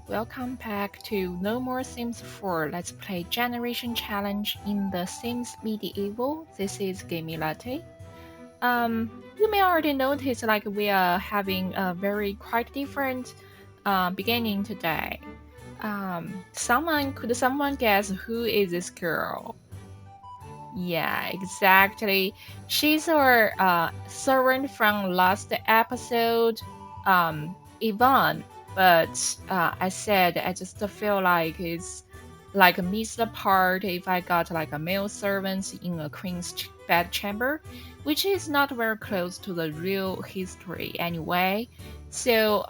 welcome back to No More Sims 4 Let's Play Generation Challenge in the Sims Medieval. This is Gamey Latte. You may already notice like we are having a very quite different beginning today. Could someone guess who is this girl? Yeah, exactly. She's our servant from last episode, Yvonne. But I said I just feel like it's like a missed part if I got like a male servant in a queen's bed chamber, which is not very close to the real history anyway. So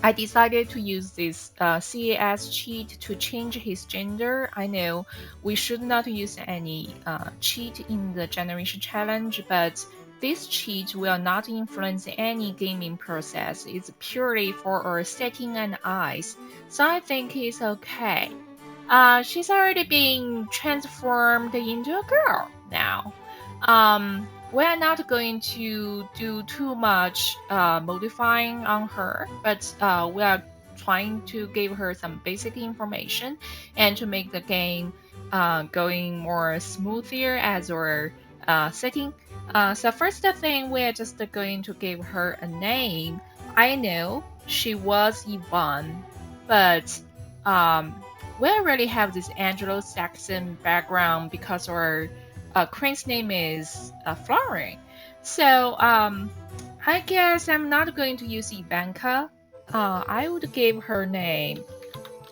I decided to use this CAS cheat to change his gender. I know we should not use any cheat in the generation challenge, but this cheat will not influence any gaming process. It's purely for our setting and eyes, so I think it's okay. She's already being transformed into a girl now. We're not going to do too much modifying on her, but we are trying to give her some basic information and to make the game going more smoother as we're setting. So first thing, we're just going to give her a name. I know she was Yvonne, but we already have this Anglo-Saxon background because our queen's name is Florine. So I guess I'm not going to use Ivanka. I would give her name,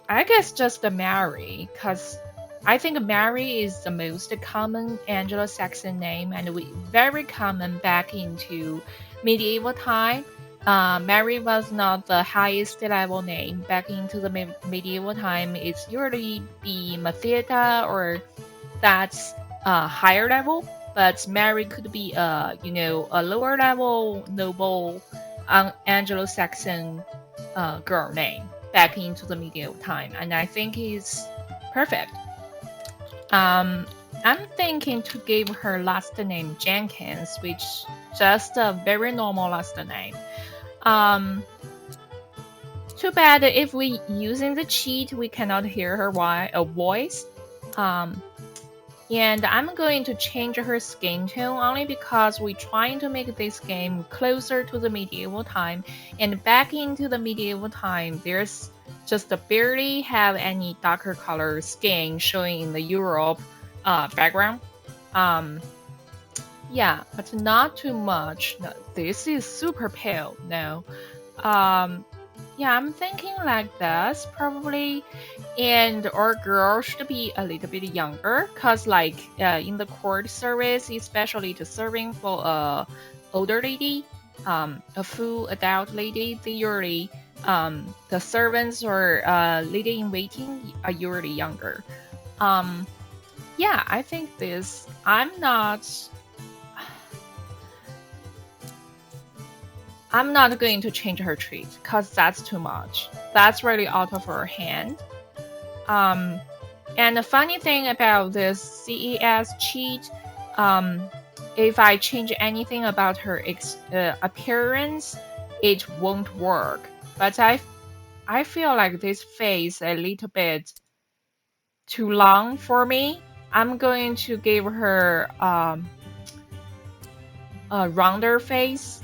I guess just Mary, because I think Mary is the most common Anglo-Saxon name and very common back into medieval time. Mary was not the highest level name back into the medieval time. It's usually be Mathilda or that's higher level, but Mary could be a lower level noble Anglo-Saxon girl name back into the medieval time, and I think it's perfect. I'm thinking to give her last name Jenkins, which just a very normal last name. Um, Too bad if we using the cheat, we cannot hear her voice. Um, and I'm going to change her skin tone only because we're trying to make this game closer to the medieval time. And back into the medieval time, there's just barely have any darker color skin showing in the Europe background. Um, yeah, but not too much. No, this is super pale. No. Um, yeah, I'm thinking like this probably, and our girl should be a little bit younger, cause like in the court service, especially the serving for a older lady, a full adult lady, they usually the servants or lady in waiting are usually younger. Um, yeah, I think this. I'm not going to change her treat because that's too much. That's really out of her hand. Um, and the funny thing about this CES cheat, um, if I change anything about her appearance, it won't work. But I feel like this face a little bit too long for me. I'm going to give her a rounder face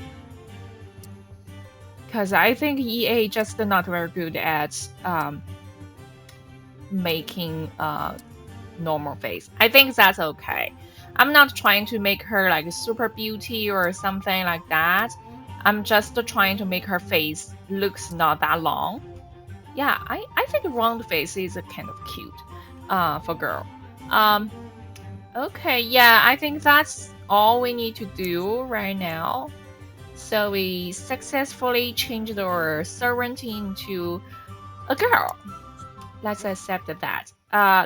because I think EA just not very good at making normal face. I think that's okay. I'm not trying to make her like super beauty or something like that. I'm just trying to make her face looks not that long. Yeah, I think round face is a kind of cute for girl. Um okay, yeah, I think that's all we need to do right now. So we successfully changed our servant into a girl. Let's accept that.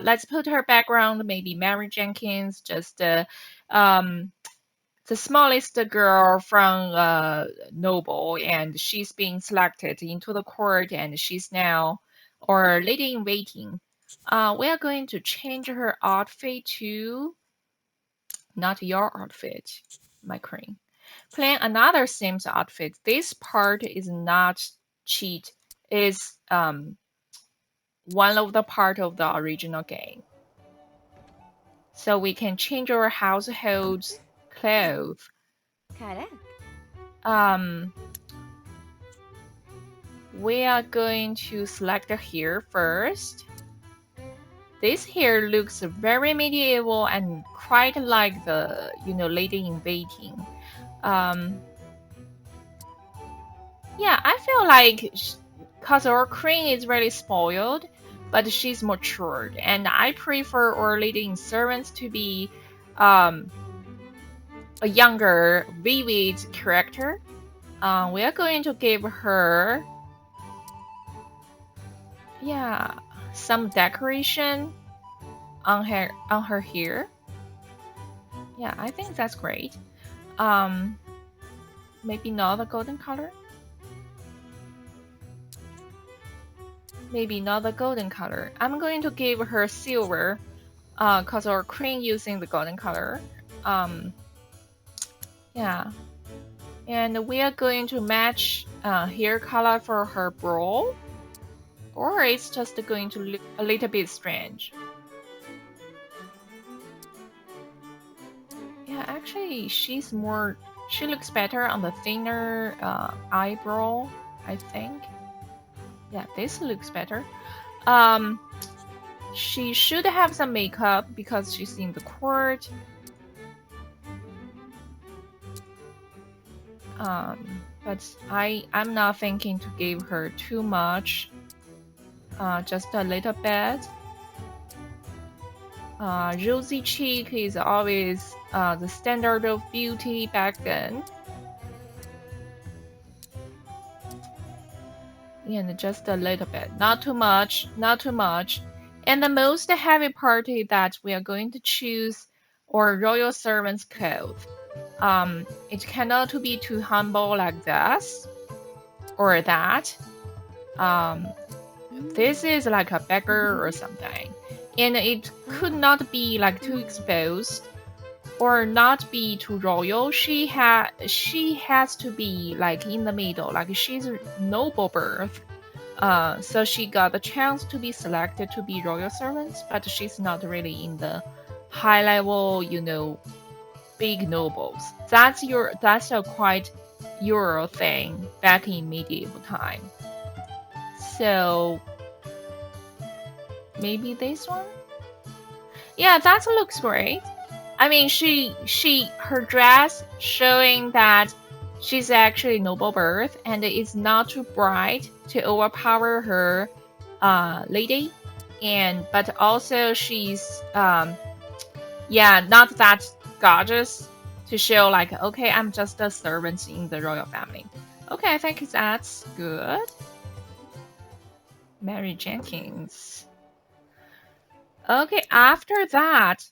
Let's put her background, maybe Mary Jenkins, just um, the smallest girl from Noble, and she's being selected into the court, and she's now or lady in waiting. We are going to change her outfit to not your outfit, my queen. Plan another Sims outfit. This part is not cheat. is one of the part of the original game. So we can change our household's clothes. Correct. Um, we are going to select the hair first. This hair looks very medieval and quite like the, lady in waiting. Um, yeah, I feel like because our queen is really spoiled, but she's matured, and I prefer our lady in servants to be um, a younger, vivid character. We are going to give her, yeah, some decoration on her hair. Yeah, I think that's great. Um, maybe not a golden color. Maybe not the golden color. I'm going to give her silver, cause our queen using the golden color. Um, yeah, and we are going to match hair color for her brow, or it's just going to look a little bit strange. Yeah, actually, she looks better on the thinner eyebrow, I think. Yeah, this looks better. Um, she should have some makeup because she's in the court. But I'm not thinking to give her too much. Just a little bit. Rosy cheek is always the standard of beauty back then. And just a little bit, not too much, not too much. And the most heavy party that we are going to choose or royal servants code. It cannot be too humble like this or that. Um, this is like a beggar or something, and it could Ah. not be like too exposed or not be too royal. She has to be like in the middle, like she's noble birth. So she got the chance to be selected to be royal servants, but she's not really in the high level, big nobles. That's a quite Euro thing back in medieval time. So maybe this one? Yeah, that looks great. I mean, her dress showing that she's actually noble birth and is not too bright to overpower her lady, and but also she's yeah, not that gorgeous to show like, okay, I'm just a servant in the royal family. Okay, I think that's good. Mary Jenkins. Okay, after that,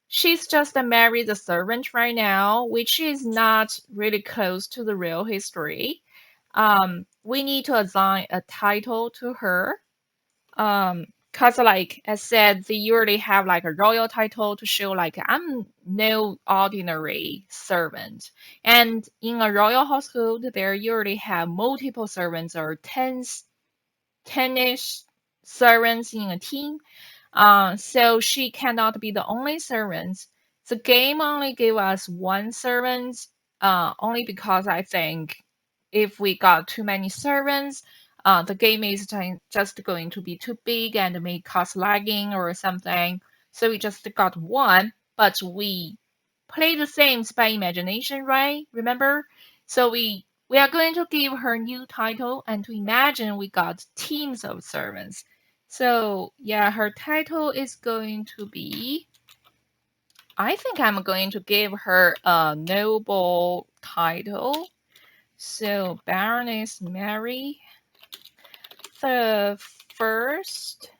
she's just a married servant right now, which is not really close to the real history. We need to assign a title to her. Cause like I said, they usually have like a royal title to show like I'm no ordinary servant. And in a royal household, there usually have multiple servants or ten-ish servants in a team. So she cannot be the only servant. The game only gave us one servant, only because I think if we got too many servants, the game is just going to be too big and may cause lagging or something. So we just got one, but we play the same by imagination, right? Remember? So we are going to give her new title and to imagine we got teams of servants. So yeah, her title is going to be. I think I'm going to give her a noble title. So Baroness Mary, the first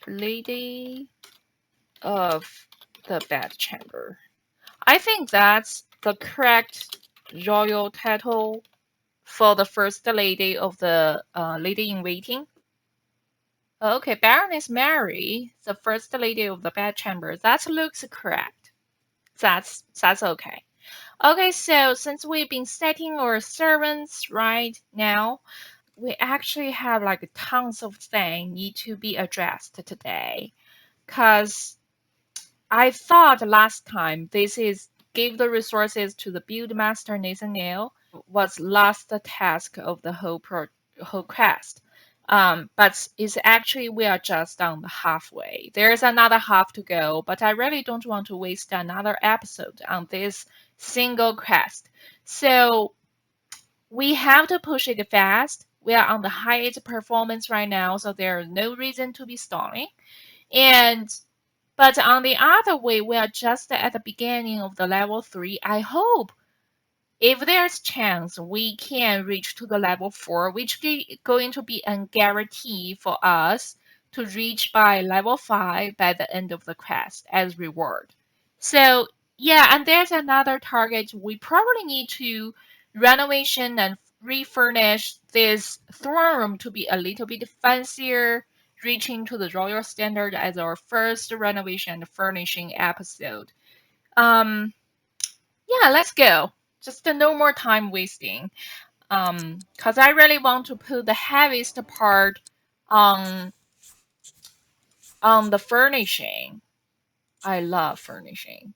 lady of the bedchamber. I think that's the correct royal title for the first lady of the lady in waiting. Okay, Baroness Mary, the first lady of the bedchamber. That looks correct. That's okay. Okay, so since we've been setting our servants right now, we actually have like tons of things need to be addressed today. Cause I thought last time this is give the resources to the build master Nathaniel was last task of the whole quest. But it's actually we are just on the halfway. There's another half to go, but I really don't want to waste another episode on this single quest. So we have to push it fast. We are on the highest performance right now, so there's no reason to be stalling. And but on the other way, we are just at the beginning of the level 3. I hope if there's chance we can reach to the level 4, which is going to be a guarantee for us to reach by level 5 by the end of the quest as reward. So yeah, and there's another target. We probably need to renovation and refurnish this throne room to be a little bit fancier, reaching to the royal standard as our first renovation and furnishing episode. Um, yeah, let's go. Just no more time wasting. Cause I really want to put the heaviest part on the furnishing. I love furnishing.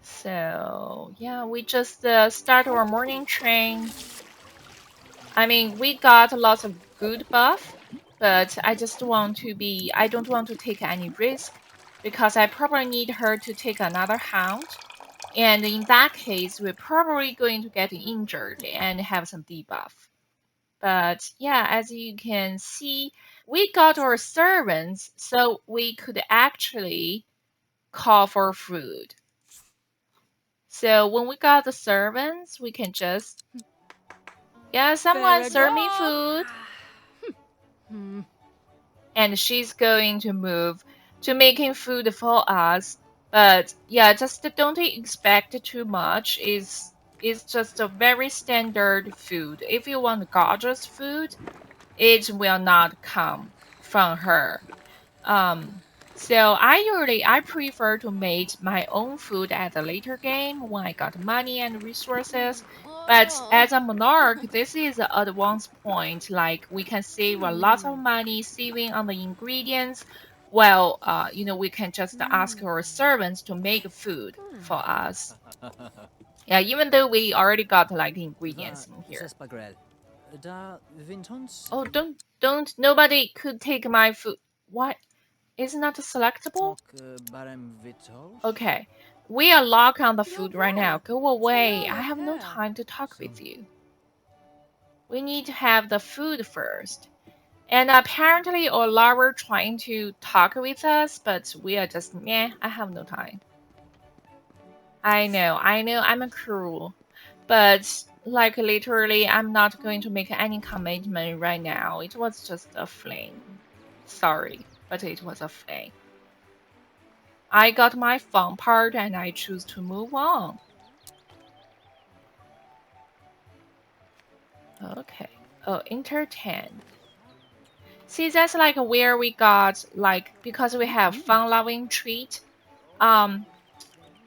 So yeah, we just start our morning train. I mean, we got lots of good buff, but I don't want to take any risk because I probably need her to take another hound. And in that case, we're probably going to get injured and have some debuff. But yeah, as you can see, we got our servants, so we could actually call for food. So when we got the servants, we can just, yeah, someone serve me Farragon! food. And she's going to move to making food for us. But yeah, just don't expect too much. It's just a very standard food. If you want gorgeous food, it will not come from her. Um, so I prefer to make my own food at a later game when I got money and resources. But Oh. as a monarch, this is an advanced point. Like we can save a lot of money saving on the ingredients. Well, we can just ask our servants to make food for us. Yeah, even though we already got like Va ingredients in here. zespagrel. Da vintons Oh, don't nobody could take my food. What? Is not selectable? hoc barem vitos. Okay. We are locked on the Your food right now. bread. Go Seigneur away. I le have no père. time to talk So with you. We need to have the food first. And apparently Olara trying to talk with us, but we are just meh, I have no time. I know I'm a cruel. But like literally I'm not going to make any commitment right now. It was just a fling. Sorry, but it was a fling. I got my fun part and I choose to move on. Okay. Oh, entertain. See, that's like where we got like because we have fun loving treat. Um,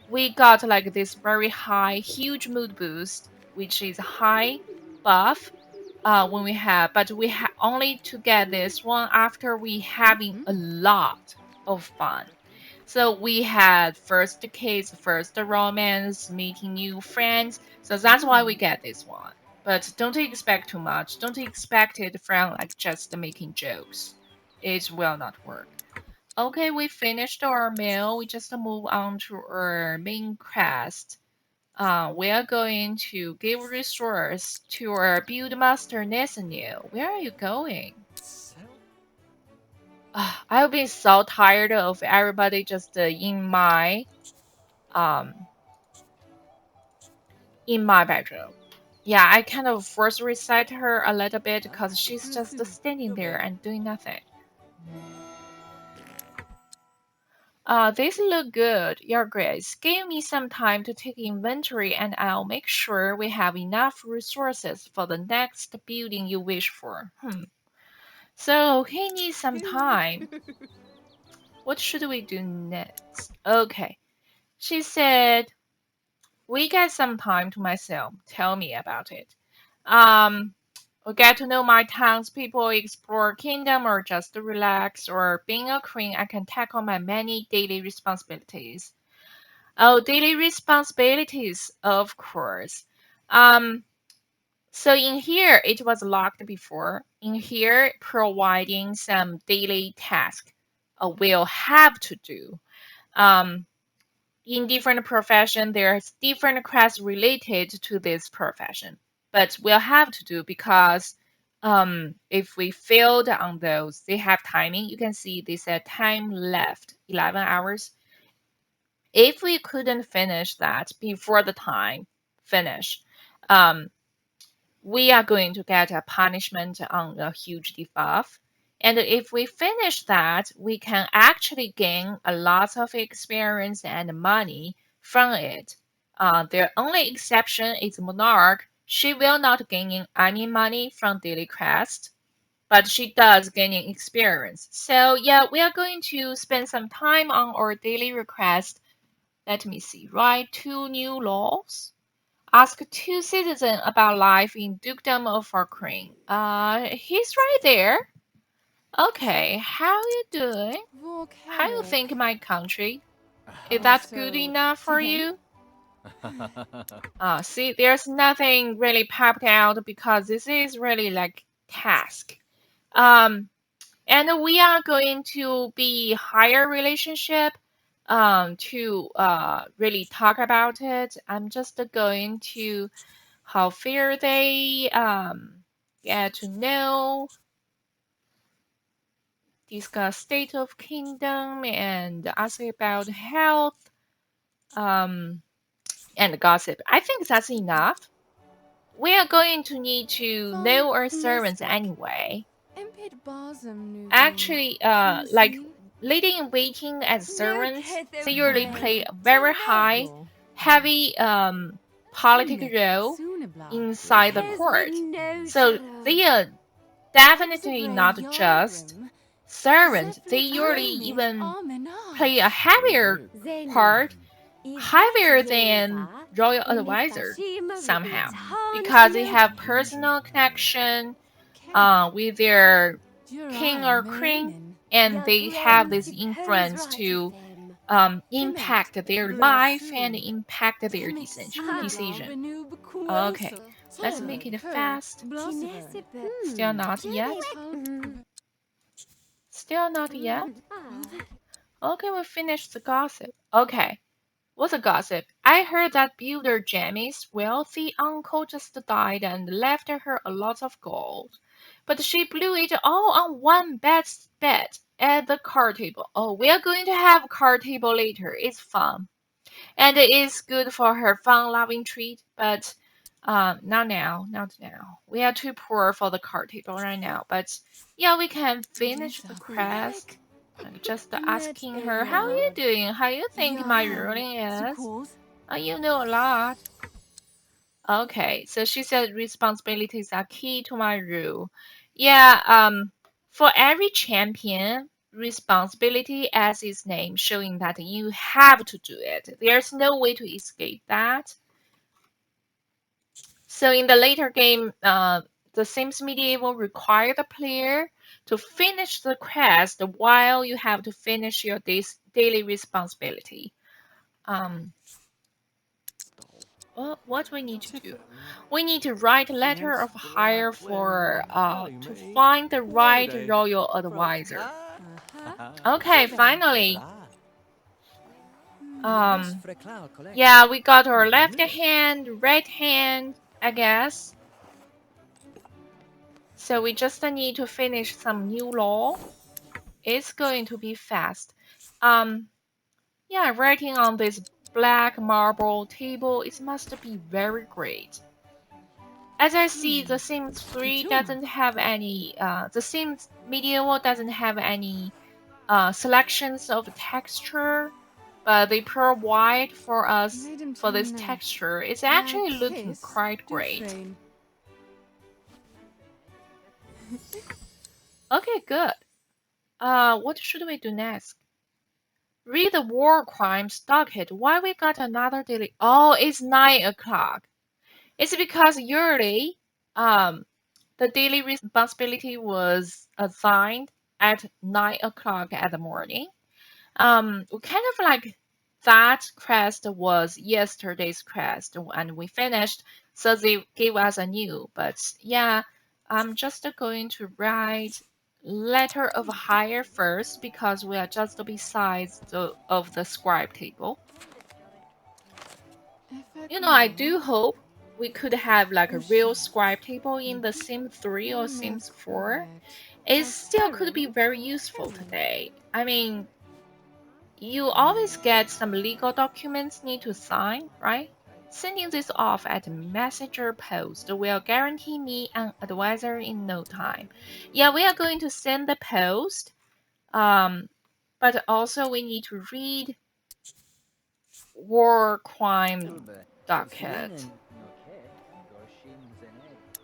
we got like this very high, huge mood boost, which is high buff. When we have, but we only to get this one after we having a lot of fun. So we had first kiss, first romance, meeting new friends. So that's why we get this one. But don't expect too much. Don't expect it from like just making jokes. It will not work. Okay, we finished our meal. We just move on to our main quest. We are going to give resource to our build master Nathaniel. Where are you going? I've been so tired of everybody just um in my bedroom. Yeah, I kind of force reset her a little bit because she's just standing Your there bread. and doing nothing. These look good, Your Grace. Give me some time to take inventory and I'll make sure we have enough resources for the next building you wish for. So he needs some time. What should we do next? Okay. She said, we get some time to myself. Tell me about it. Um, or get to know my townspeople, explore kingdom, or just relax, or being a queen, I can tackle my many daily responsibilities. Oh, daily responsibilities, of course. Um, so in here, it was locked before. In here, providing some daily task we'll have to do. Um, in different profession, there's different quests related to this profession, but we'll have to do because if we failed on those, they have timing. You can see they said time left 11 hours. If we couldn't finish that before the time finish, um, we are going to get a punishment on a huge debuff. And if we finish that, we can actually gain a lot of experience and money from it. The only exception is Monarch. She will not gain any money from daily quest, but she does gaining experience. So yeah, we are going to spend some time on our daily request. Let me see. Write two new laws. Ask two citizens about life in Dukedom of Farqueen. He's right there. Okay, how you doing? How you think my country? Is that good enough for you? See, there's nothing really popped out because this is really like task. Um, and we are going to be higher relationship to really talk about it. I'm just going to how fair they get to know, discuss state of kingdom, and ask about health and gossip. I think that's enough. We are going to need to know our servants anyway. Actually, like lady in waiting as servants, they usually play a very high, heavy political role inside the court. So they are definitely not just servants. They usually even play a heavier part, heavier than royal advisor somehow, because they have personal connection with their king or queen, and they have this influence to impact their life and impact their decision. Okay, let's make it fast. Still not yet. Still not yet. Okay, we finished the gossip. Okay, what's a gossip? I heard that builder Jamie's wealthy uncle just died and left her a lot of gold. But she blew it all on one bet at the card table. Oh, we are going to have a card table later. It's fun. And it is good for her fun-loving treat, but not now, not now. We are too poor for the card table right now, but yeah, we can finish the quest. Just asking her, how are you doing? How you think my ruling is? You know a lot. Okay, so she said responsibilities are key to my rule. Yeah, for every champion, responsibility as its name, showing that you have to do it. There's no way to escape that. So in the later game, the Sims Medieval require the player to finish the quest while you have to finish your daily responsibility. Um, what we need to do? We need to write a letter of hire for to find the right royal advisor. Okay, finally. Um, yeah, we got our left hand, right hand, I guess. So we just need to finish some new law. It's going to be fast. Um, yeah, writing on this black marble table, it must be very great. As I see, the Sims 3 doesn't have any, the Sims Medieval doesn't have any selections of texture, but they provide for us for this texture. It's actually looking quite great. Okay, good. What should we do next? Read the war crimes docket. Why we got another daily? Oh, it's 9 o'clock. It's because usually, um, The daily responsibility was assigned at 9 o'clock at the morning. We kind of like that quest was yesterday's quest, and we finished, so they gave us a new. But yeah, I'm just going to write letter of hire first because we are just besides of the scribe table. I do hope we could have like a real scribe table in the Sim 3 or Sims 4. It still could be very useful today. I mean, you always get some legal documents need to sign, right? Sending this off at messenger post will guarantee me an advisor in no time. Yeah, we are going to send the post. But also we need to read war crime docket.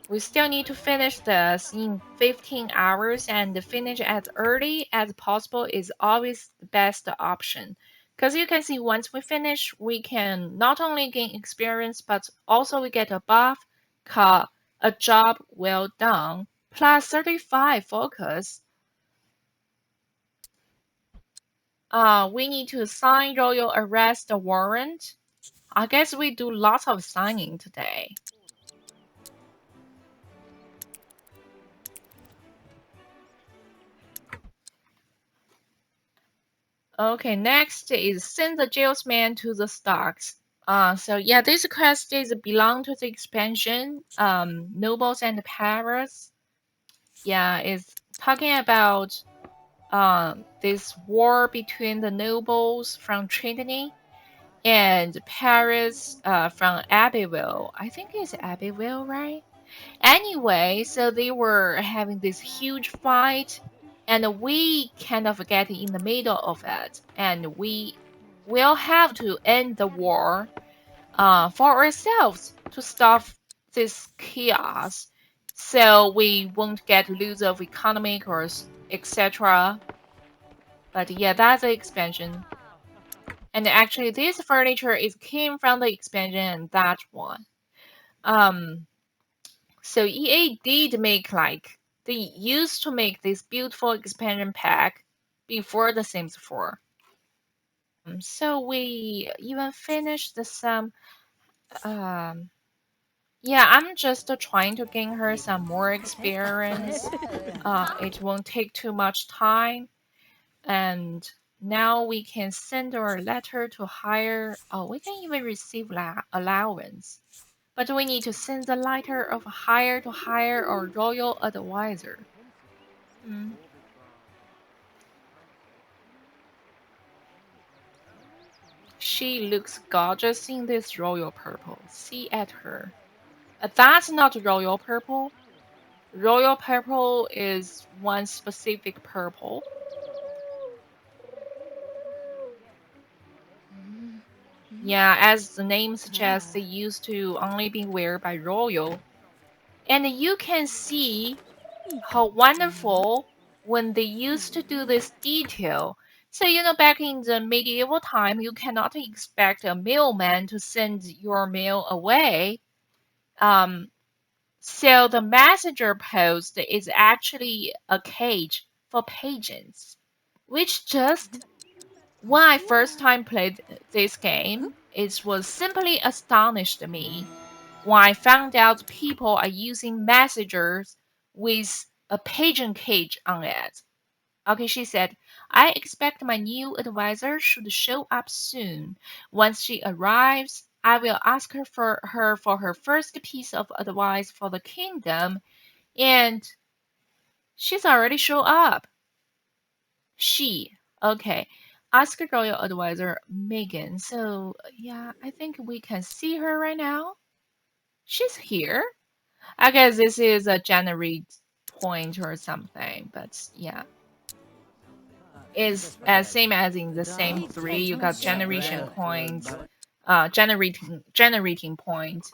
We still need to finish this in 15 hours, and finish as early as possible is always the best option. Because you can see once we finish, we can not only gain experience, but also we get a buff called a job well done, plus 35 focus. We need to sign royal arrest warrant. I guess we do lots of signing today. Okay, next is send the jailsman to the stocks. So yeah, this quest is belong to the expansion. Nobles and Paris. Yeah, it's talking about this war between the nobles from Trinity and Paris from Abbeville. I think it's Abbeville, right? Anyway, so they were having this huge fight, and we kind of get in the middle of it, and we will have to end the war for ourselves to stop this chaos, so we won't get lose of economic or etc. But yeah, that's the expansion. And actually, this furniture is came from the expansion and that one. Um, So EA did make like they used to make this beautiful expansion pack before The Sims 4. So we even finished the some. Um, yeah, I'm just trying to gain her some more experience. It won't take too much time, and now we can send her a letter to hire. Oh, we can even receive allowance. But we need to send the letter of hire to hire our royal advisor. Mm. She looks gorgeous in this royal purple. See at her. That's not royal purple. Royal purple is one specific purple. Yeah, as the name suggests, they used to only be worn by royal. And you can see how wonderful when they used to do this detail. So, back in the medieval time, you cannot expect a mailman to send your mail away. Um, so the messenger post is actually a cage for pigeons, which just when I first time played this game, it was simply astonished me when I found out people are using messengers with a pigeon cage on it. Okay, she said, I expect my new advisor should show up soon. Once she arrives, I will ask her for her first piece of advice for the kingdom, and she's already show up. She, okay. Ask royal advisor Megan. So yeah, I think we can see her right now. She's here. I guess this is a generate point or something, but yeah. Is as same as in the same three. You got generation points, generating point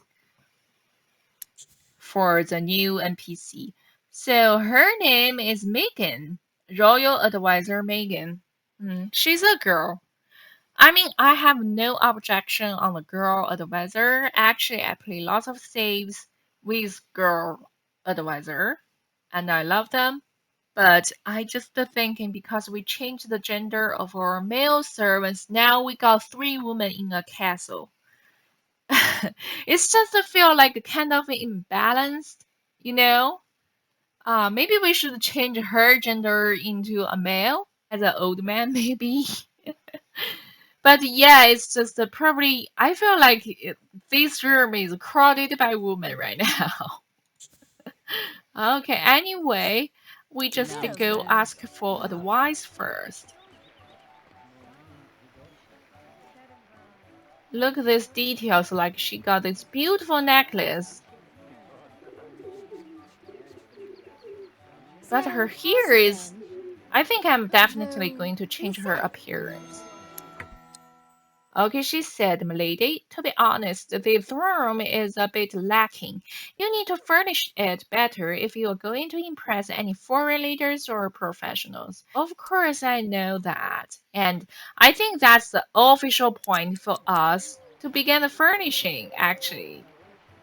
for the new NPC. So her name is Megan, Royal Advisor Megan. She's a girl. I mean, I have no objection on the girl advisor. Actually, I play lots of saves with girl advisor, and I love them. But I just thinking because we changed the gender of our male servants, now we got 3 women in a castle. It's just feel like kind of imbalanced, you know? Maybe we should change her gender into a male as an old man, maybe. But yeah, it's just probably. I feel like this room is crowded by women right now. Okay, anyway, we just Now go then. ask for advice first. Look at these details, like she got this beautiful necklace, but So, her how's hair it is. then? I think I'm definitely Though, going to who change her said? appearance. Okay, she said, "Milady, to be honest, the throne room is a bit lacking. You need to furnish it better if you are going to impress any foreign leaders or professionals." Of course, I know that. And I think that's the official point for us to begin the furnishing, actually.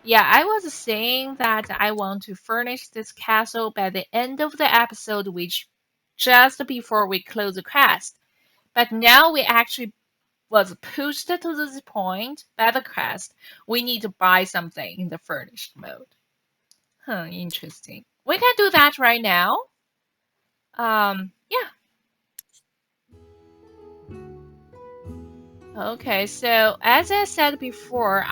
Yeah, I was saying that I want to furnish this castle by the end of the episode, which just before we close the quest. But now we actually was pushed to this point by the quest. We need to buy something in the furnished mode. Huh, interesting. We can do that right now. Yeah. Okay, so as I said before,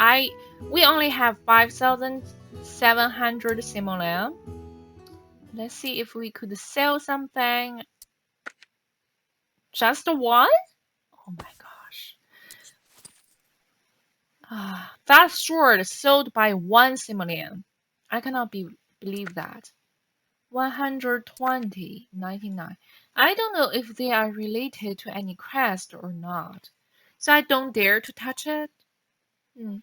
we only have 5,700 simoleon. Let's see if we could sell something. Just one? Oh my gosh. That sword sold by 1 simoleon. I cannot believe that. 120.99. I don't know if they are related to any crest or not, so I don't dare to touch it. Hmm.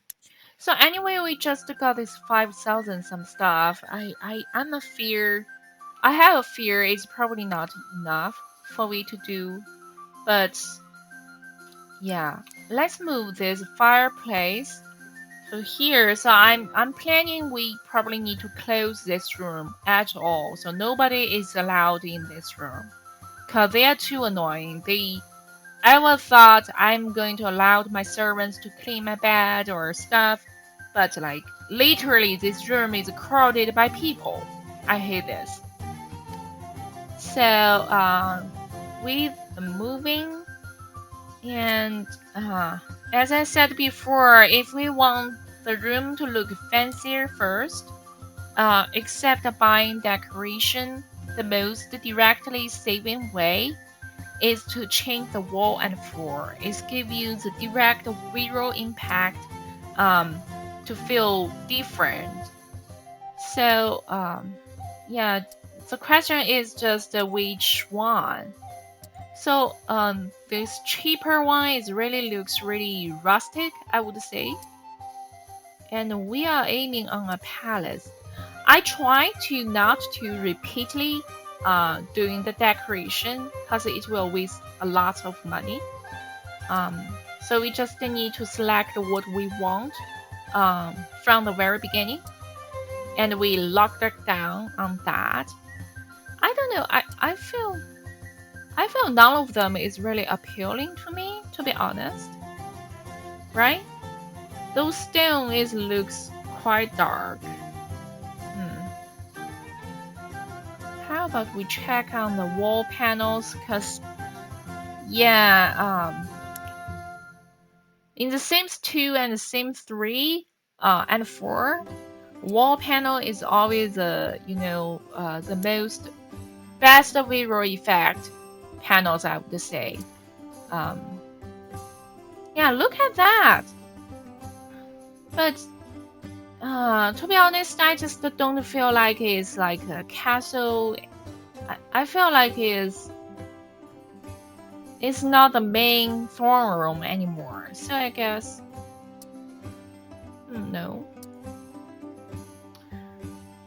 So anyway, we just got this 5,000 some stuff. I'm a fear. I have a fear it's probably not enough for we to do, but yeah. Let's move this fireplace to here. So I'm planning we probably need to close this room at all, so nobody is allowed in this room, cause they are too annoying. They I was thought I'm going to allow my servants to clean my bed or stuff, but like literally this room is crowded by people. I hate this. So with moving and as I said before, if we want the room to look fancier first, except buying decoration, the most directly saving way is to change the wall and floor. It gives you the direct visual impact to feel different. So yeah, the question is just which one. So this cheaper one is really looks really rustic, I would say. And we are aiming on a palace. I try to not to repeatedly doing the decoration because it will waste a lot of money. So we just need to select what we want from the very beginning, and we lock that down on that. I don't know. I feel none of them is really appealing to me, to be honest. Right? Those stone is looks quite dark. Hmm. How about we check on the wall panels? Cause yeah, in the Sims 2 and the Sims 3, and 4, wall panel is always the most best visual effect panels, I would say. Um, yeah, look at that. But to be honest, I just don't feel like it's like a castle. I feel like it's not the main throne room anymore. So I guess no,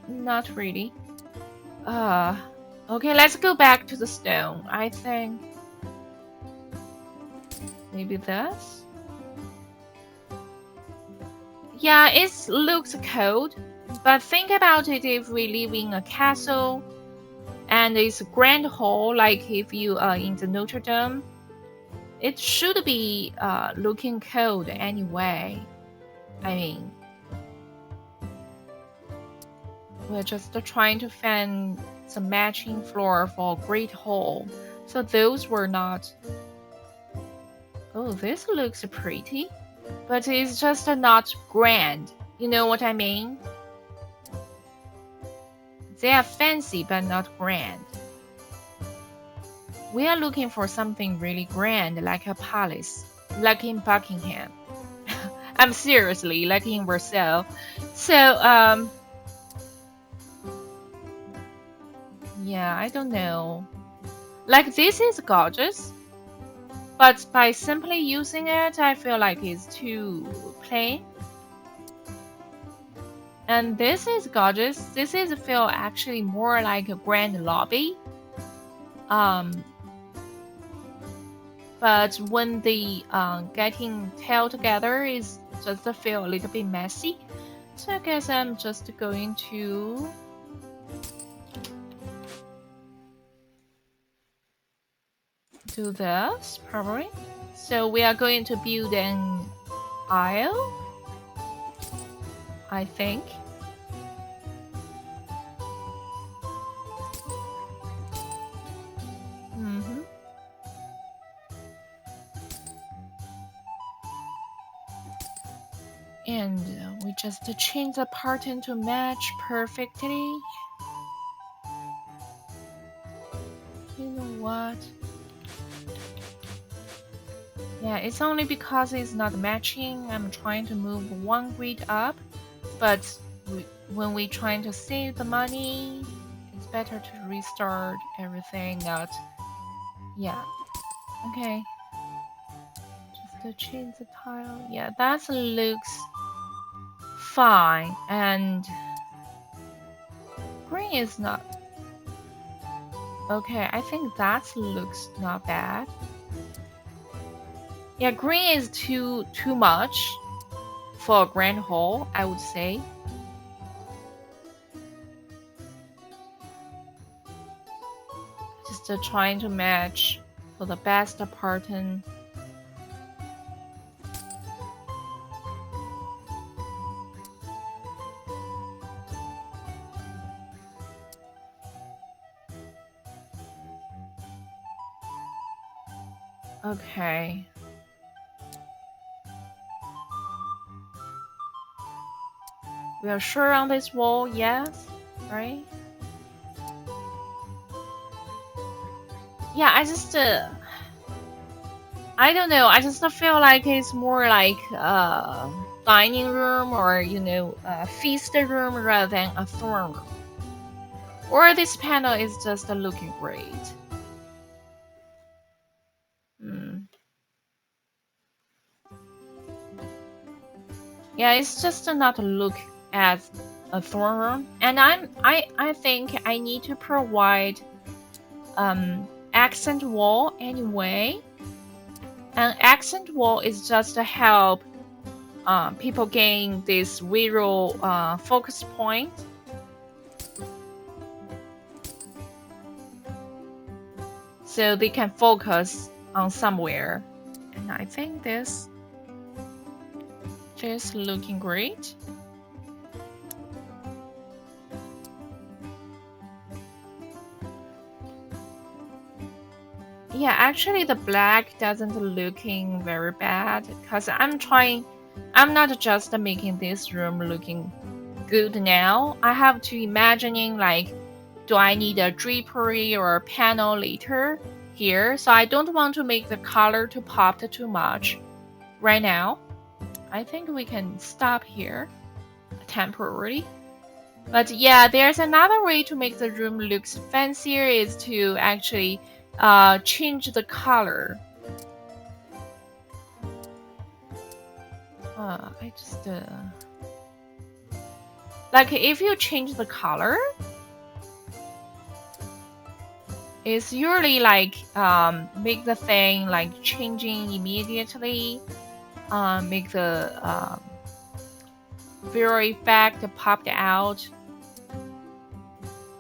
not really. Uh, okay, let's go back to the stone. I think maybe this. Yeah, it looks cold. But think about it, if we live in a castle and it's a grand hall, like if you are in the Notre Dame, it should be looking cold anyway. I mean, we're just trying to find some matching floor for a great hall. So those were not. Oh, this looks pretty, but it's just not grand. You know what I mean? They are fancy but not grand. We are looking for something really grand, like a palace, like in Buckingham. I'm seriously, like in Versailles. So, yeah, I don't know. Like, this is gorgeous, but by simply using it, I feel like it's too plain. And this is gorgeous. This is feel actually more like a grand lobby. Um, but when the getting tail together is just feel a little bit messy. So I guess I'm just going to do this probably. So we are going to build an aisle, I think. Mm-hmm. And we just change the pattern to match perfectly. You know what? Yeah, it's only because it's not matching. I'm trying to move one grid up, but when we're trying to save the money, it's better to restart everything. Not, yeah. Okay, just to change the tile. Yeah, that looks fine. And green is not okay. I think that looks not bad. Yeah, green is too much for a grand hall, I would say. Just trying to match for the best pattern. Okay. We are sure on this wall, yes, right? Yeah, I don't know. I just feel like it's more like a dining room or a feast room rather than a throne room. Or this panel is just looking great. Hmm. Yeah, it's just not look as a throne room, and I think I need to provide accent wall anyway. An accent wall is just to help people gain this visual focus point. So they can focus on somewhere. And I think this is looking great. Yeah, actually the black doesn't looking very bad because I'm not just making this room looking good now. I have to imagining like, do I need a drapery or a panel later here? So I don't want to make the color to pop too much right now. I think we can stop here temporarily. But yeah, there's another way to make the room looks fancier is to actually change the color. I just like if you change the color, it's usually like make the thing like changing immediately. Make the visual effect popped out.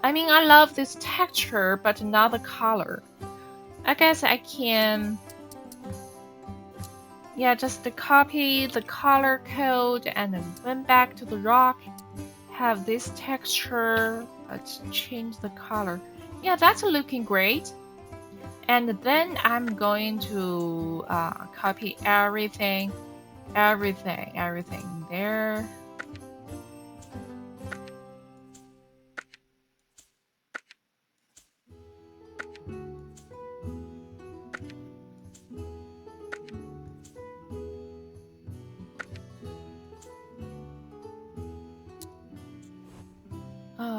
I mean, I love this texture, but not the color. I guess I can, yeah, just copy the color code and then went back to the rock, have this texture, but change the color. Yeah, that's looking great. And then I'm going to copy everything there.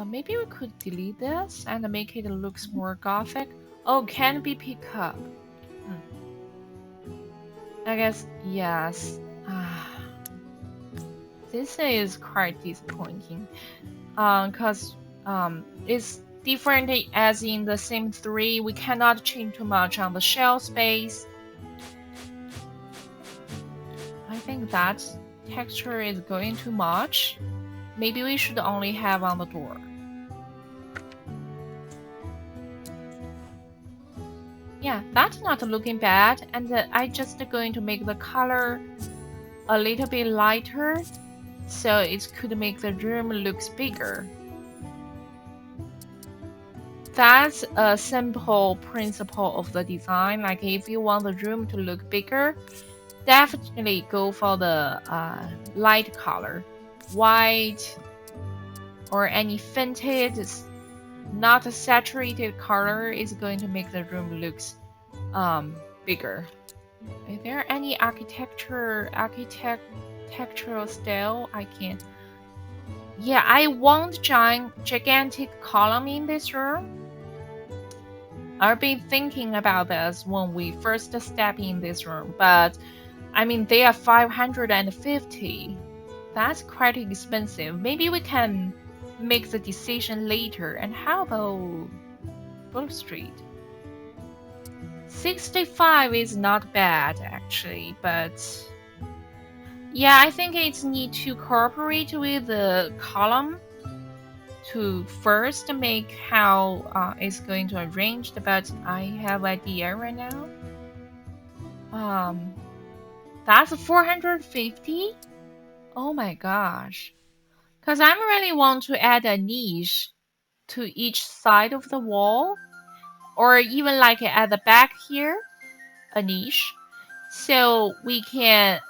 Maybe we could delete this and make it looks more gothic. Oh, can be pick up. I guess yes. This is quite disappointing. Cause it's different as in the same three. We cannot change too much on the shell space. I think that texture is going too much. Maybe we should only have on the door. Yeah, that's not looking bad. And I just going to make the color a little bit lighter, so it could make the room looks bigger. That's a simple principle of the design. Like if you want the room to look bigger, definitely go for the light color. White or any fainted, not saturated color is going to make the room looks bigger. Is there any architectural style I can? Yeah, I want gigantic column in this room. I've been thinking about this when we first step in this room, but I mean they are 550. That's quite expensive. Maybe we can make the decision later. And how about Brook Street? 65 is not bad actually, but yeah, I think it's need to cooperate with the column to first make how it's going to arrange, but I have idea right now. That's 450. Oh my gosh, because I'm really want to add a niche to each side of the wall, or even like at the back here, a niche, so we can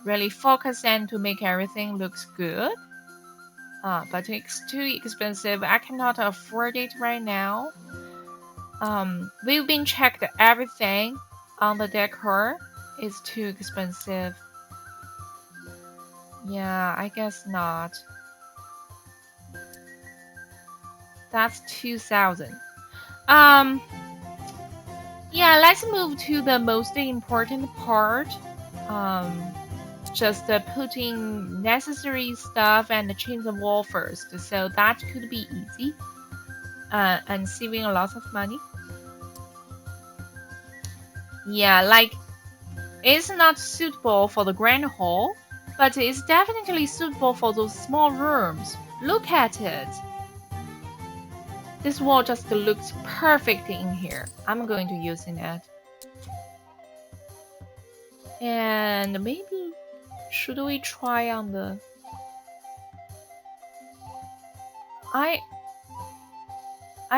really focus and to make everything looks good. But it's too expensive. I cannot afford it right now. We've been checked everything on the decor. It's too expensive. Yeah, I guess not. That's 2,000. Um, yeah, let's move to the most important part. Um, just putting necessary stuff and change the wall first. So that could be easy. And saving a lot of money. Yeah, like it's not suitable for the grand hall, but it's definitely suitable for those small rooms. Look at it. This wall just looks perfect in here. I'm going to use it. And maybe should we try on the I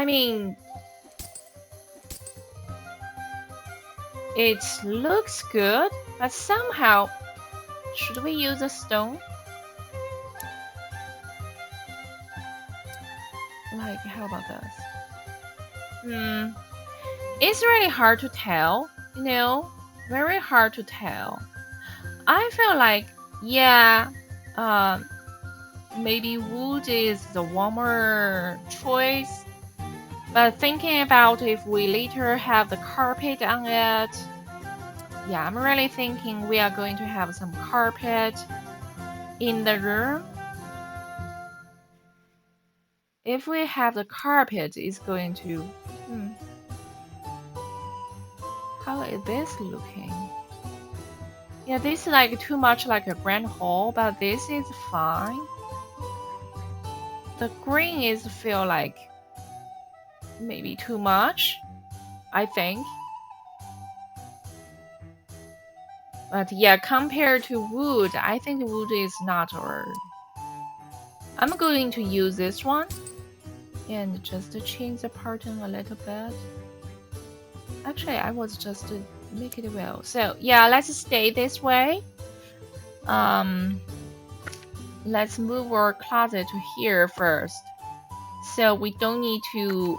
mean it looks good, but somehow should we use a stone? Like how about this? It's really hard to tell, you know? Very hard to tell. I feel like yeah, maybe wood is the warmer choice. But thinking about if we later have the carpet on it, yeah, I'm really thinking we are going to have some carpet in the room. If we have the carpet, it's going to... how is this looking? Yeah, this is like too much like a grand hall, but this is fine. The green is feel like maybe too much, I think. But yeah, compared to wood, I think wood is not or I'm going to use this one and just to change the pattern a little bit. Actually, I was just to make it well. So yeah, let's stay this way. Um, let's move our closet to here first. So we don't need to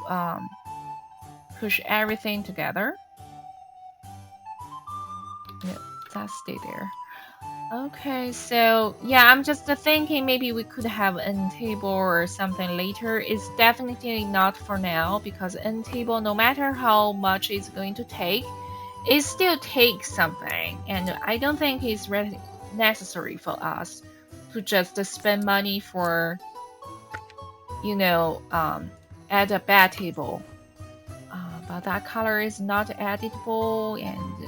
push everything together. Yeah, that stay there. Okay, so yeah, I'm just thinking maybe we could have end table or something later. It's definitely not for now because end table, no matter how much it's going to take, it still takes something, and I don't think it's really necessary for us to just spend money for, add a bed table. But that color is not editable, and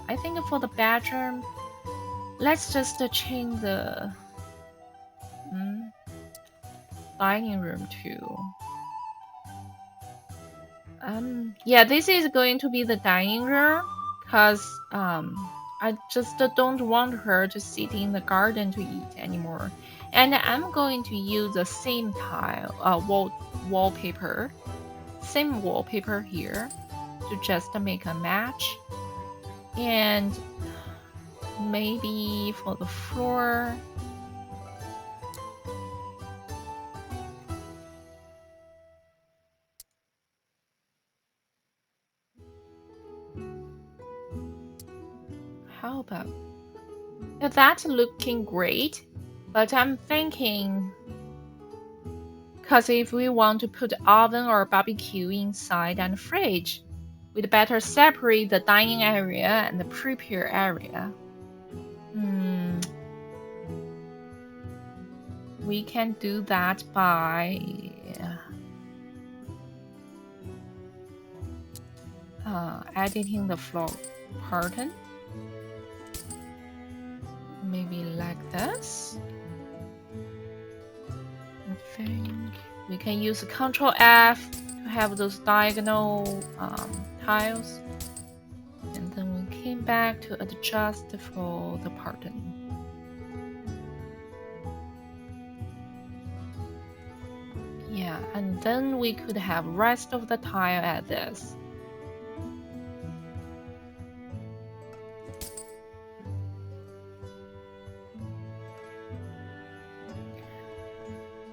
I think for the bedroom, let's just change the dining room too. Yeah, this is going to be the dining room, cause I just don't want her to sit in the garden to eat anymore, and I'm going to use the same tile, wallpaper, same wallpaper here, to just make a match, and maybe for the floor. How about that's looking great, but I'm thinking because if we want to put oven or barbecue inside and fridge, we'd better separate the dining area and the prepare area. We can do that by editing the floor pattern. Maybe like this. I think we can use Control F to have those diagonal tiles. And then we came back to adjust for the pattern. Yeah, and then we could have rest of the tile at this.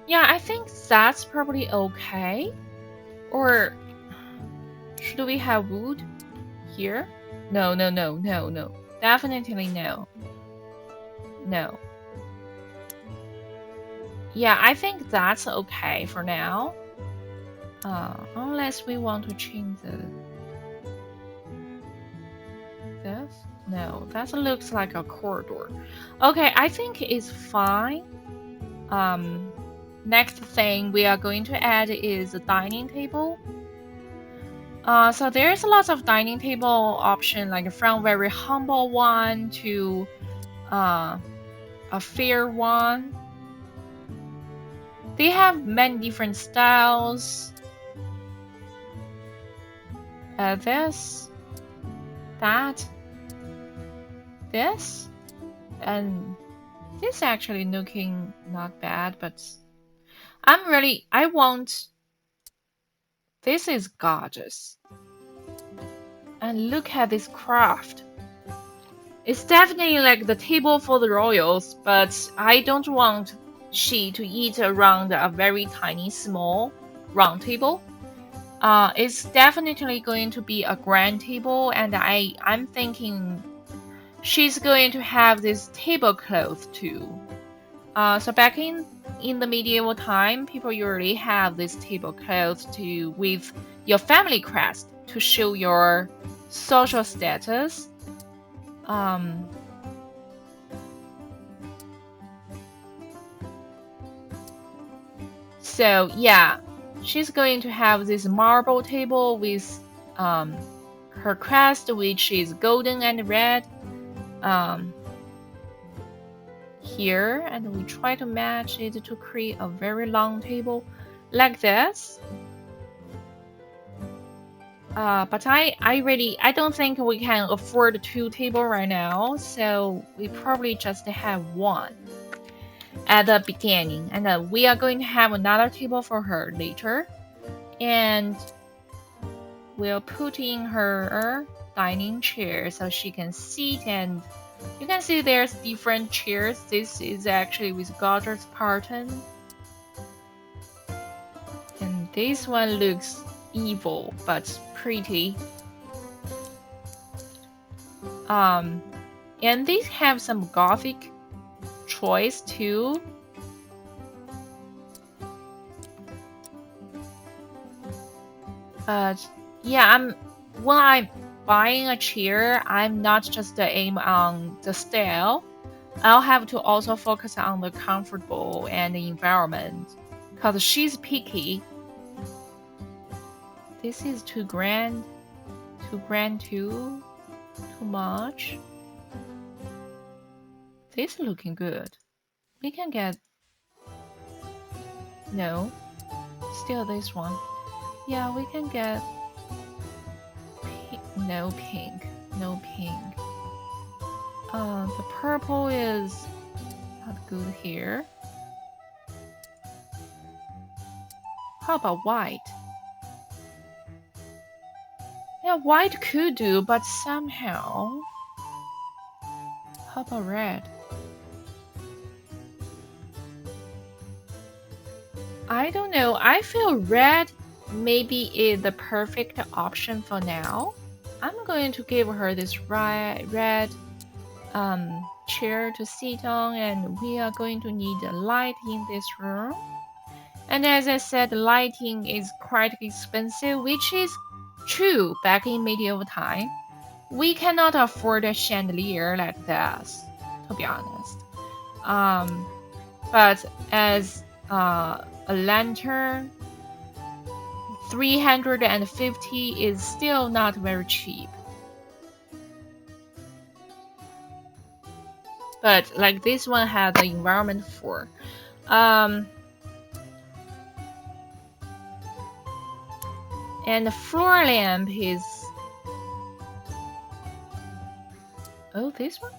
Yeah, I think that's probably okay. Or should we have wood here? No, no, no, no, no. Definitely no. No. Yeah, I think that's okay for now. Unless we want to change this. No, that looks like a corridor. Okay, I think it's fine. Next thing we are going to add is a dining table. So there's lots of dining table option, like from very humble one to a fair one. They have many different styles. This, that, this, and this actually looking not bad, but I want, this is gorgeous. And look at this craft. It's definitely like the table for the royals, but I don't want she to eat around a very tiny, small round table. It's definitely going to be a grand table, and I'm thinking she's going to have this tablecloth too. So back in the medieval time, people usually have this tablecloth to with your family crest to show your social status. So yeah, she's going to have this marble table with her crest, which is golden and red. um, here, and we try to match it to create a very long table like this. But I don't think we can afford 2 tables right now, so we probably just have 1 at the beginning, and we are going to have another table for her later, and we'll put in her dining chair so she can sit, and you can see there's different chairs. This is actually with gorgeous pattern, and this one looks evil but pretty. And these have some gothic choice too. Yeah, when I'm buying a chair, I'm not just aim on the style. I'll have to also focus on the comfortable and the environment, cause she's picky. This is too grand too much. This is looking good. We can get no, still this one. Yeah, we can get no pink, no pink. The purple is not good here. How about white? Yeah, white could do, but somehow. How about red? I don't know. I feel red maybe is the perfect option for now. I'm going to give her this red chair to sit on, and we are going to need a light in this room. And as I said, lighting is quite expensive, which is true back in medieval time. We cannot afford a chandelier like this, to be honest. But as a lantern, 350 is still not very cheap. But like this one has the environment for. And the floor lamp is. Oh, this one?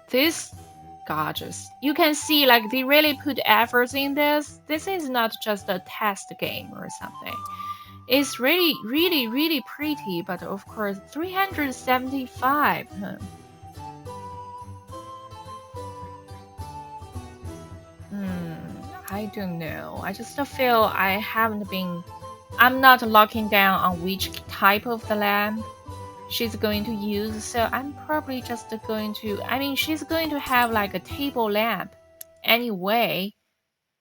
This gorgeous. You can see like they really put efforts in this. This is not just a test game or something. It's really, really, really pretty, but of course, 375. Huh? I don't know. I just feel I haven't been. I'm not locking down on which type of the lamp she's going to use, so I'm probably just going to. I mean, she's going to have like a table lamp anyway,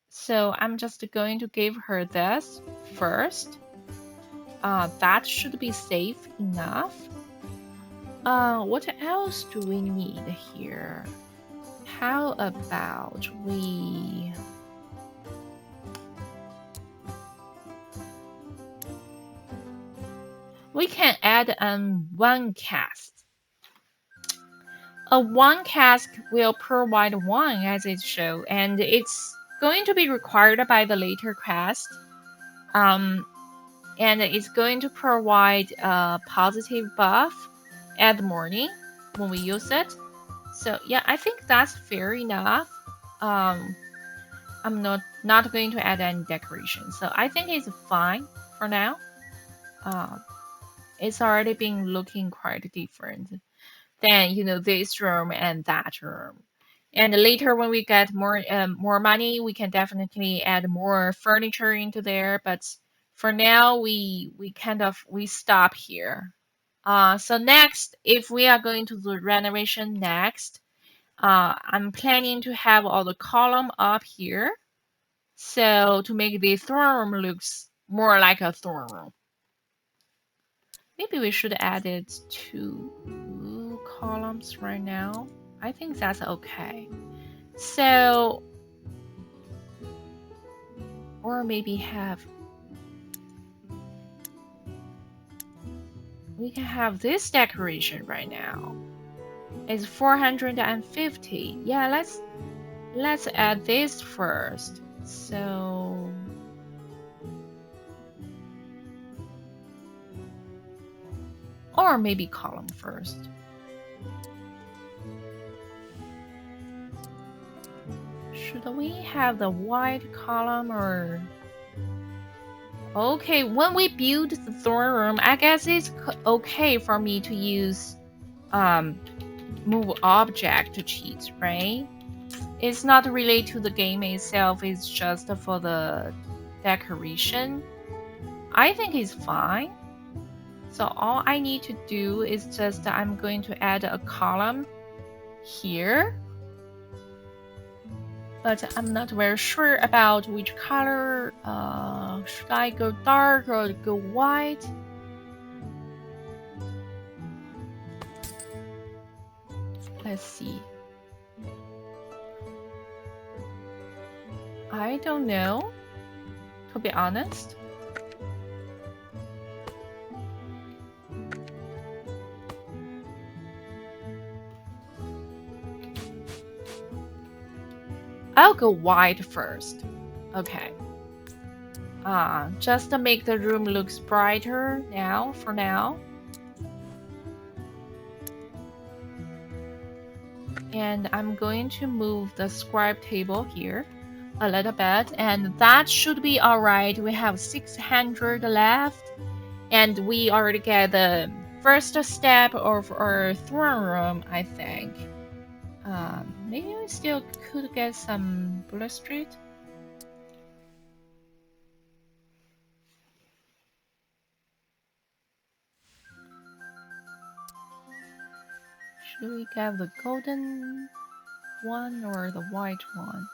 so I'm just going to give her this first. That should be safe enough. What else do we need here? How about we can add one cask. A one cask will provide wine as it shows, and it's going to be required by the later quest. And it's going to provide a positive buff at the morning when we use it. So yeah, I think that's fair enough. I'm not going to add any decoration, so I think it's fine for now. It's already been looking quite different than this room and that room. And later, when we get more money, we can definitely add more furniture into there. But for now, we stop here. So next, if we are going to do renovation next, I'm planning to have all the column up here. So to make the throne room looks more like a throne room. Maybe we should add it to columns right now. I think that's okay. So, or maybe we can have this decoration right now. is 450. Yeah, let's add this first. So or maybe column first. Should we have the white column or okay, when we build the throne room, I guess it's okay for me to use move object to cheat, right? It's not related to the game itself, it's just for the decoration. I think it's fine. So all I need to do is just I'm going to add a column here. But I'm not very sure about which color. Should I go dark or go white? Let's see. I don't know, to be honest. I'll go white first. Okay. Just to make the room looks brighter now, for now. And I'm going to move the scribe table here a little bit, and that should be alright. We have 600 left, and we already get the first step of our throne room, I think. Maybe we still could get some bullet street. Should we get the golden one or the white one?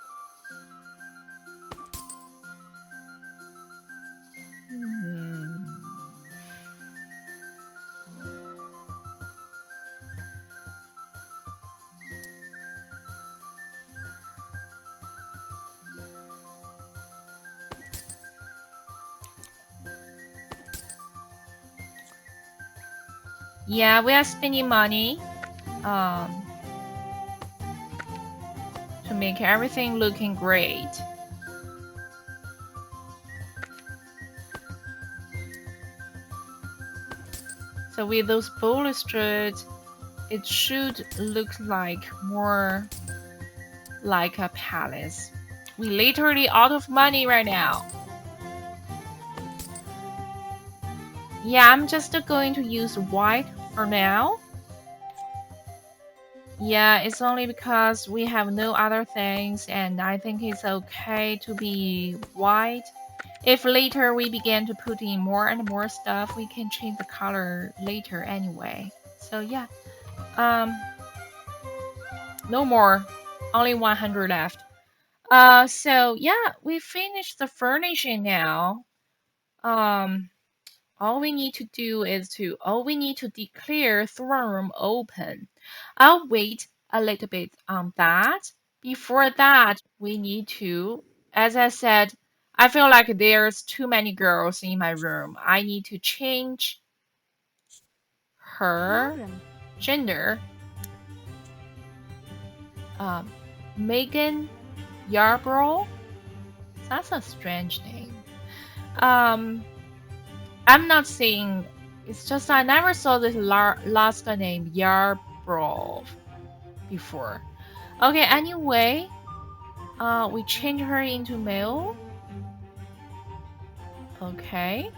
Yeah, we are spending money to make everything looking great. So with those balustrades, it should look like more like a palace. We literally out of money right now. Yeah, I'm just going to use white for now. Yeah, it's only because we have no other things and I think it's okay to be white. If later we begin to put in more and more stuff, we can change the color later anyway. So yeah, no more, only 100 left. So yeah, we finished the furnishing now. Um, all we need to do is all we need to declare throne room open. I'll wait a little bit on that. Before that, we need to, as I said, I feel like there's too many girls in my room. I need to change her gender. Megan Yarbrough. That's a strange name. Um, I'm not saying. It's just I never saw this last name Yarbrough before. Okay. Anyway, we change her into male. Okay.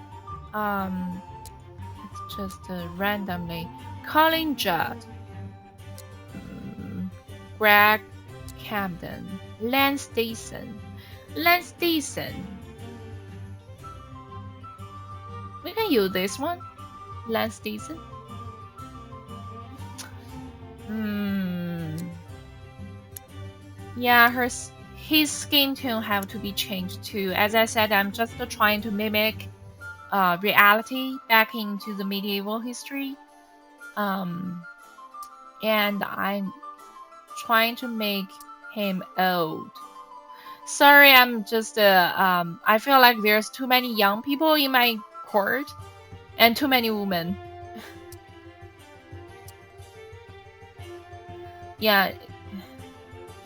It's just randomly. Colin Judd. Greg Camden. Lance Dyson. Lance Dyson. We can use this one. Lance Dyson. Yeah, his skin tone have to be changed too. As I said, I'm just trying to mimic reality back into the medieval history. And I'm trying to make him old. Sorry, I'm just I feel like there's too many young people in my court and too many women. Yeah,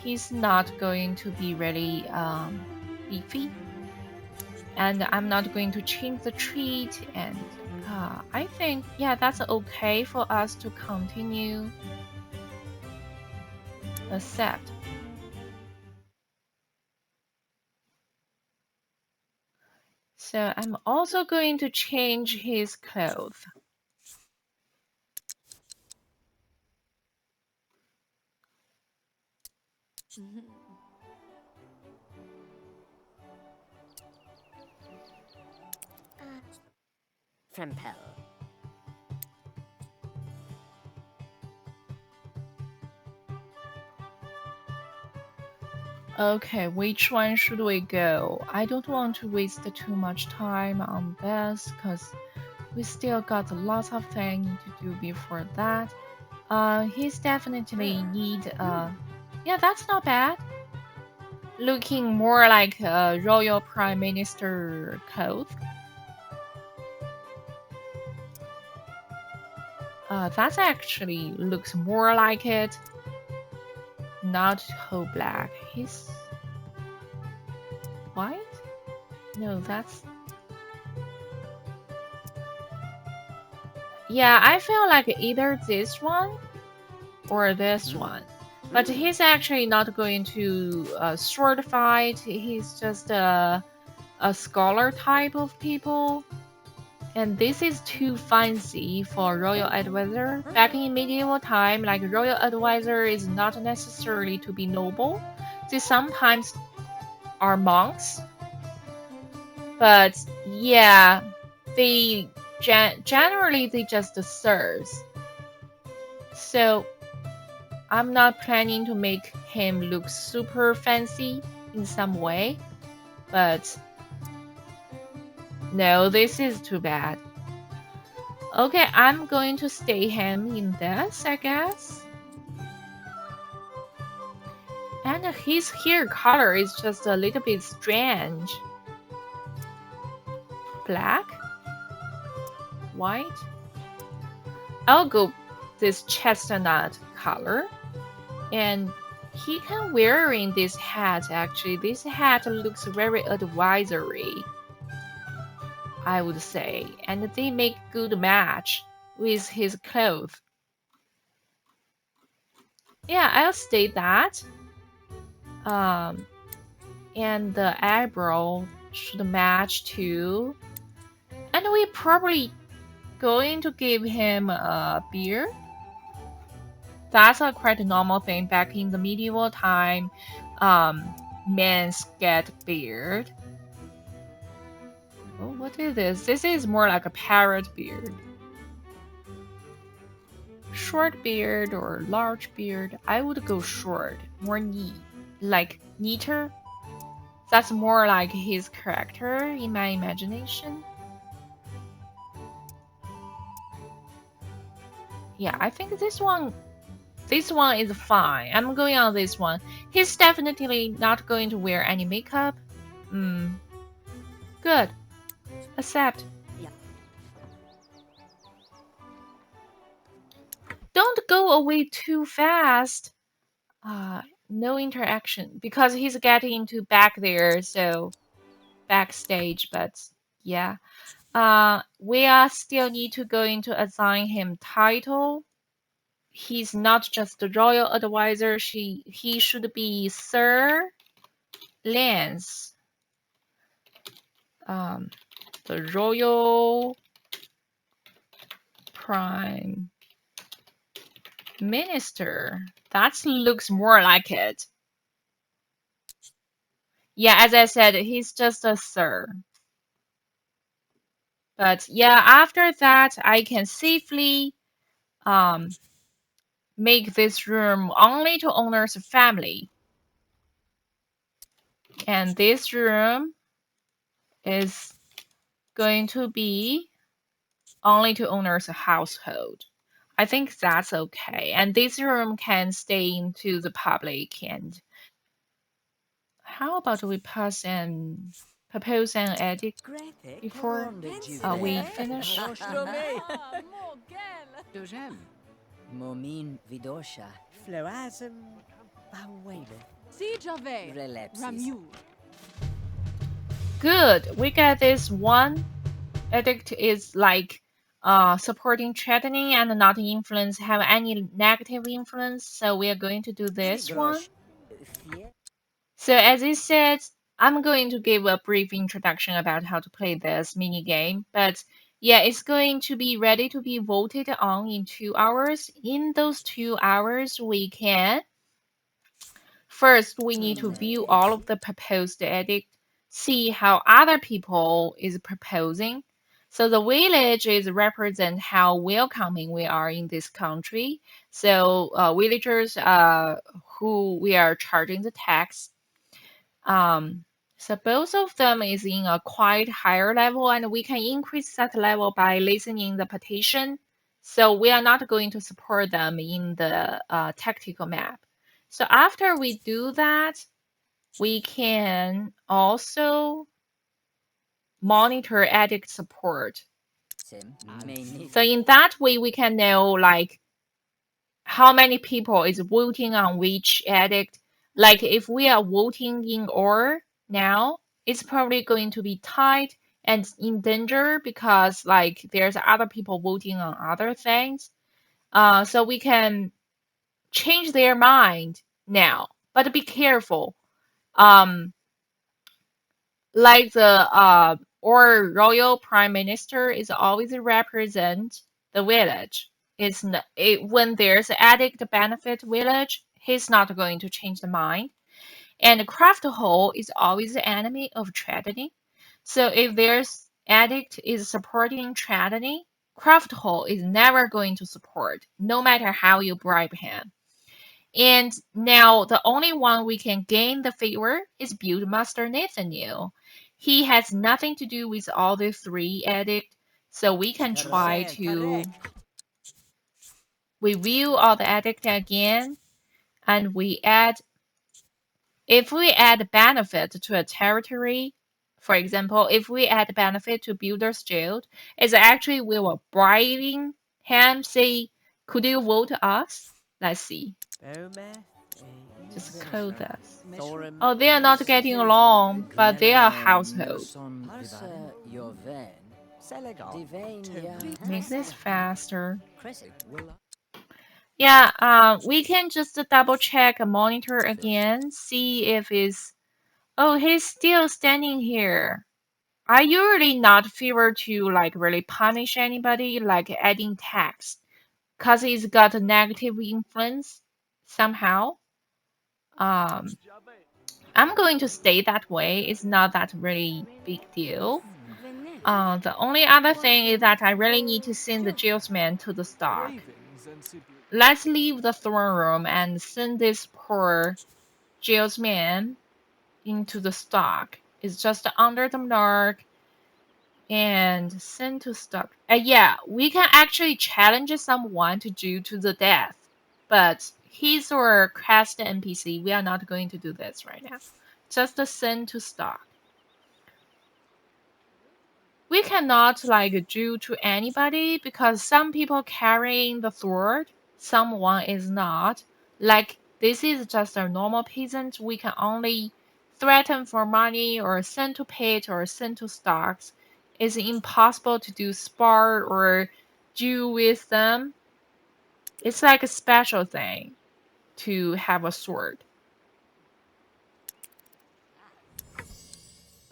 he's not going to be really beefy, and I'm not going to change the treat. And I think, yeah, that's okay for us to continue. Accept. So I'm also going to change his clothes. Frempel. Okay, which one should we go? I don't want to waste too much time on this because we still got lots of things to do before that. He's definitely need yeah, that's not bad. Looking more like a royal prime minister clothes. That actually looks more like it. Not whole black. He's white? No, that's. Yeah, I feel like either this one or this one. But he's actually not going to sword fight. He's just a scholar type of people. And this is too fancy for royal advisor. Back in medieval time, like royal advisor is not necessarily to be noble. They sometimes are monks, but yeah, they generally they just serves. So I'm not planning to make him look super fancy in some way, but no, this is too bad. Okay, I'm going to stay him in this, I guess. And his hair color is just a little bit strange. Black? White? I'll go this chestnut color. And he can wearing this hat actually. This hat looks very advisory, I would say. And they make good match with his clothes. Yeah, I'll state that. Um, and the eyebrow should match too. And we probably going to give him a beard. That's a quite normal thing back in the medieval time. Men get beard. Oh, what is this? This is more like a parrot beard. Short beard or large beard? I would go short, more neat, like neater. That's more like his character in my imagination. Yeah, I think this one is fine. I'm going on this one. He's definitely not going to wear any makeup. Hmm. Good. Accept. Yeah. Don't go away too fast. No interaction because he's getting into back there, so backstage. But yeah, we are still need to go into assign him title. He's not just the royal advisor. He should be Sir Lance. Um, the royal prime minister. That looks more like it. Yeah, as I said, he's just a sir. But yeah, after that, I can safely um, make this room only to owner's family. And this room is going to be only to owner's household. I think that's okay. And this room can stay into the public. And how about we propose an edict Graphic, before Ronde we Duvet. finish? Franchement. Ah, Morgel! Deuxième. Momin Vidosha. Floazem Bawele. Sijave. Relepsis. Ramu. Good. We got this one. Edict is like supporting threatening and not influence have any negative influence. So we are going to do this one. Zigrosh. Thie. So as it said, I'm going to give a brief introduction about how to play this mini game, but yeah, it's going to be ready to be voted on in 2 hours. In those 2 hours, we can first we need to view all of the proposed edict, see how other people is proposing. So the village is represent how welcoming we are in this country. So villagers who we are charging the tax um, so both of them is in a quite higher level, and we can increase that level by listening the petition. So we are not going to support them in the tactical map. So after we do that, we can also monitor addict support. Sim. Mainit. So in that way, we can know like how many people is voting on which edict. Like if we are voting in order now, it's probably going to be tied and in danger because like there's other people voting on other things. So we can change their mind now, but be careful. Um, like the or royal prime minister is always represent the village. When there's added benefit village, he's not going to change the mind. And craft hole is always the enemy of tragedy. So if there's addict is supporting tragedy, craft hole is never going to support, no matter how you bribe him. And now the only one we can gain the favor is Buildmaster Nathaniel. He has nothing to do with all the three edicts, so we can try Correct. to review all the edict again, and if we add benefit to a territory, for example, if we add benefit to Builder's Guild, it's actually we were bribing him, say, could you vote us? Let's see. Bome. Just code this. Thorim. Oh, they are not getting along, but they are household. Son Marsa Yoven. Selegal. Divane ya. Make this faster. Crescent. Yeah, we can just double check a monitor again, see if it's. Oh, he's still standing here. I usually not favor to like really punish anybody, like adding tax, cause it's got a negative influence somehow. Um, I'm going to stay that way. It's not that really big deal. The only other thing is that I really need to send the Jailsman to the stock. Let's leave the throne room and send this poor Jailsman into the stock. It's just under the mark and send to stock. Yeah, we can actually challenge someone to do to the death, but he's our cast NPC. We are not going to do this right now. Just send to stock. We cannot like do to anybody because some people carrying the sword, someone is not. Like this is just a normal peasant. We can only threaten for money or send to pit or send to stocks. It's impossible to do spar or do with them. It's like a special thing to have a sword.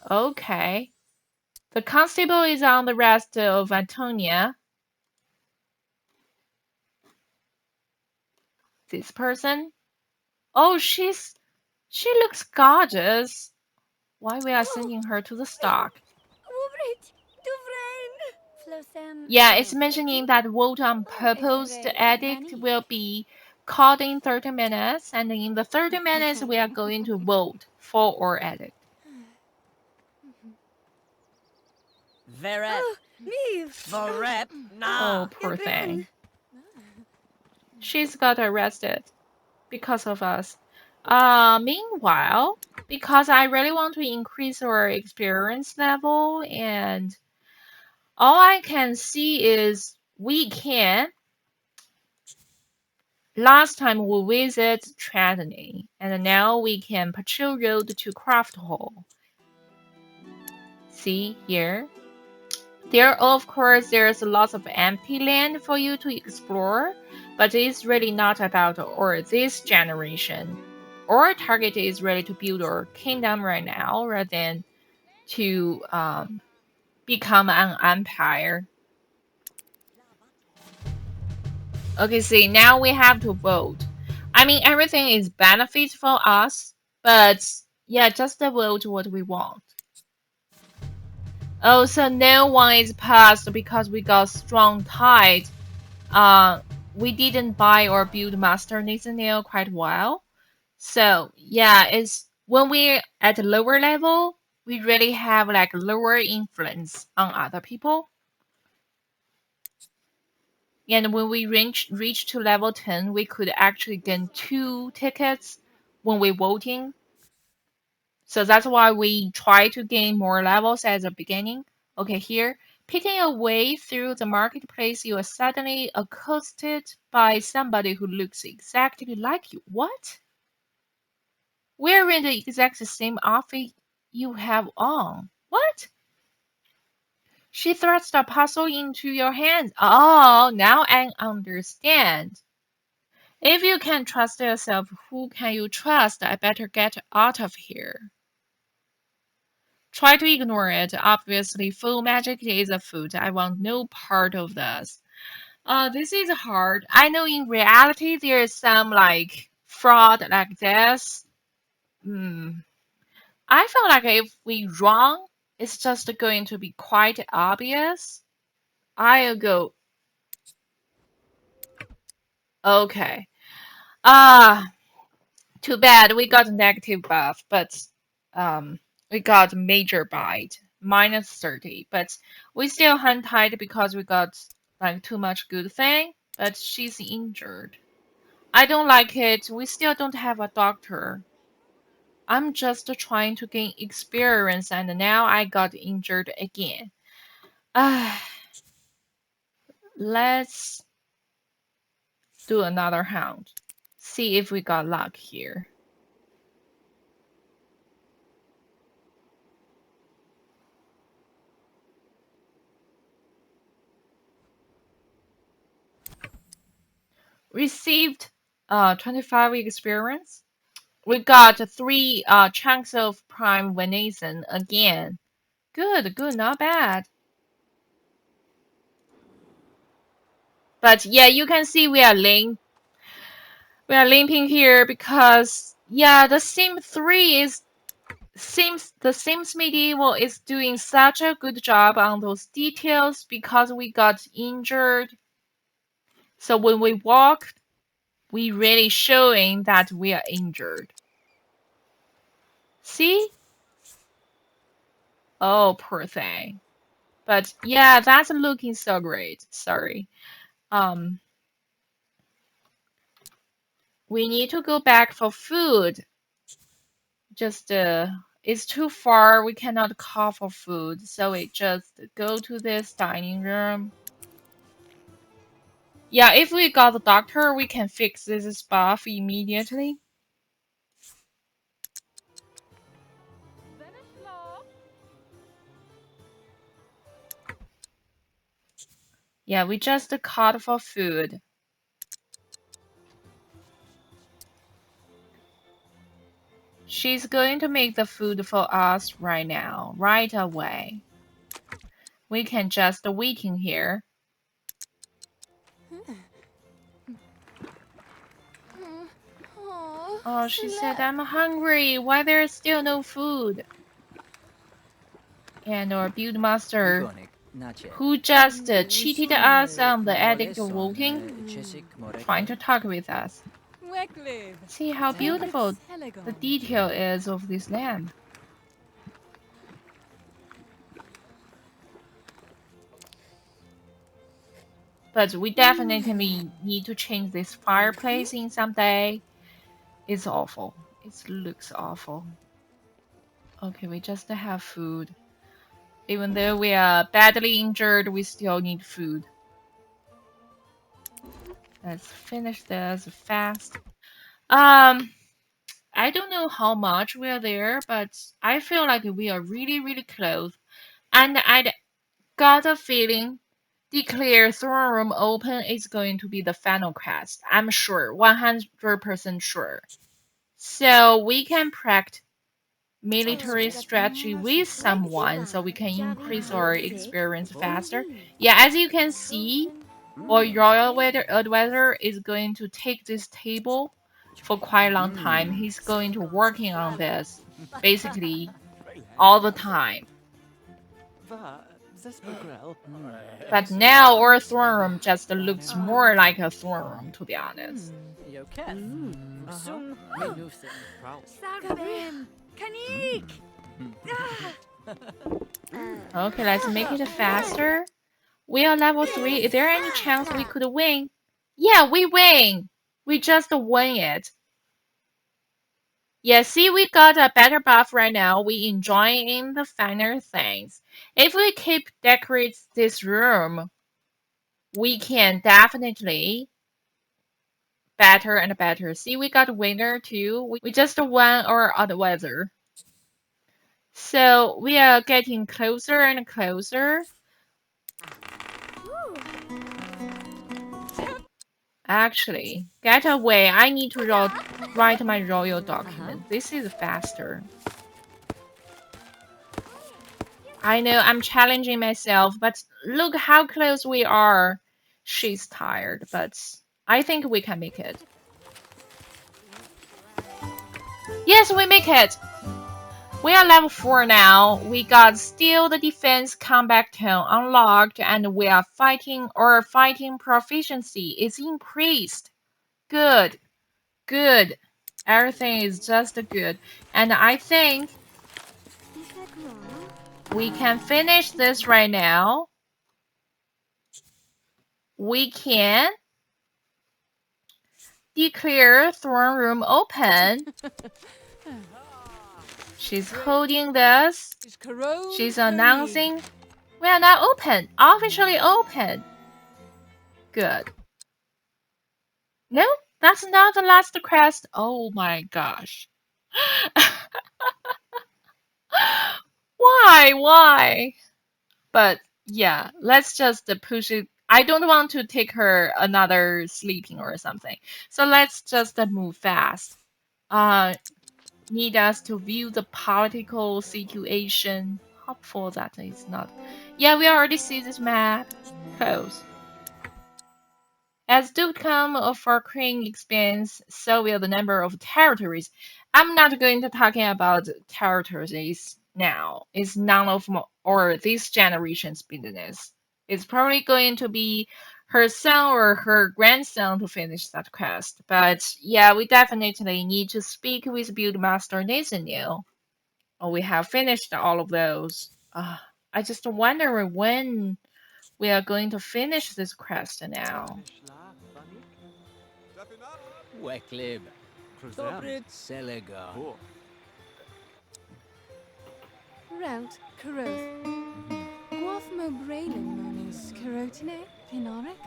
Okay. The constable is on the rest of Antonia. This person. Oh, she looks gorgeous. Why we are sending her to the stock? Yeah, it's mentioning that vote on proposed edict will be called in 30 minutes, and in the 30 minutes we are going to vote for or edict. Verep. Verep. Nah. Oh, poor thing. She's got arrested because of us. Meanwhile, because I really want to increase our experience level and all I can see is we can Last time we visit Tretony, and now we can patrol road to Craft Hall. See here? There, of course, there's lots of empty land for you to explore, but it's really not about or this generation. Our target is really to build our kingdom right now rather than to become an empire. Okay, see, now we have to vote. I mean, everything is benefits for us, but yeah, just vote what we want. Oh, so no one is passed because we got strong tide. We didn't buy or build Master Nathaniel quite well. So yeah, it's when we're at a lower level, we really have like lower influence on other people. And when we reach to level 10, we could actually gain 2 tickets when we're voting. So that's why we try to gain more levels at the beginning. Okay, here, picking a way through the marketplace, you are suddenly accosted by somebody who looks exactly like you. What? Wearing the exact same outfit you have on. What? She thrust a puzzle into your hands. Oh, now I understand. If you can't trust yourself, who can you trust? I better get out of here. Try to ignore it. Obviously, full magic is a food. I want no part of this. This is hard. I know in reality there is some like fraud like this. Hmm. I feel like if we wrong, it's just going to be quite obvious. I'll go. Okay. Ah, too bad we got a negative buff, but um, we got major bite -30. But we still hand tied because we got like too much good thing. But she's injured. I don't like it. We still don't have a doctor. I'm just trying to gain experience, and now I got injured again. Ah, let's do another hound. See if we got luck here. Received 25 experience. We got 3 chunks of prime venison again. Good, good, not bad. But yeah, you can see we are limping here because yeah, the Sim 3 is Sims the Sims Medieval is doing such a good job on those details because we got injured. So when we walk, we really showing that we are injured. See? Oh, poor thing. But yeah, that's looking so great. Sorry. Um, we need to go back for food. Just it's too far. We cannot call for food, so we just go to this dining room. Yeah, if we got the doctor, we can fix this buff immediately. Yeah, we just called for food. She's going to make the food for us right now, right away. We can just wait in here. Oh, she said, I'm hungry. Why there's still no food? And our buildmaster, who just cheated us on the Edict voting, trying to talk with us. See how beautiful the detail is of this lamp. But we definitely need to change this fireplace in someday. It's awful. It looks awful. Okay, we just have food. Even though we are badly injured, we still need food. Let's finish this fast. Um, I don't know how much we are there, but I feel like we are really, really close. And I got a feeling declare throne room open is going to be the final quest. I'm sure, 100% sure. So we can practice military strategy with someone so we can increase our experience faster. Yeah, as you can see, our royal advisor is going to take this table for quite a long time. He's going to working on this basically all the time. But now our throne room just looks more like a throne room, to be honest. Okay, let's make it faster. We are level 3. Is there any chance we could win? Yeah, we win! We just win it. Yeah, see, we got a better buff right now. We enjoying the finer things. If we keep decorate this room, we can definitely better and better. See, we got winner too. We just won our advisor. So we are getting closer and closer. Actually, get away. I need to write my royal document. This is faster. I know I'm challenging myself, but look how close we are. She's tired, but I think we can make it. Yes, we make it! We are level 4 now. We got still the defense comeback tone unlocked, and we are fighting, or fighting proficiency is increased. Good. Good. Everything is just good. And I think we can finish this right now. We can declare throne room open. She's holding this. She's announcing we are now open. Officially open. Good. No, that's not the last quest. Oh my gosh. Why? Why? But yeah, let's just push it. I don't want to take her another sleeping or something. So let's just move fast. Need us to view the political situation. Hopeful that is not. Yeah, we already see this map. Close. As Dukedom of Farqueen expands, so will the number of territories. I'm not going to talking about territories now. It's none of or this generation's business. It's probably going to be her son or her grandson to finish that quest. But yeah, we definitely need to speak with Buildmaster Nathan now. Oh, we have finished all of those. I just wonder when we are going to finish this quest now. Rout, Caroth. Guaf mo Braylon monis, Carotine, Pinoric?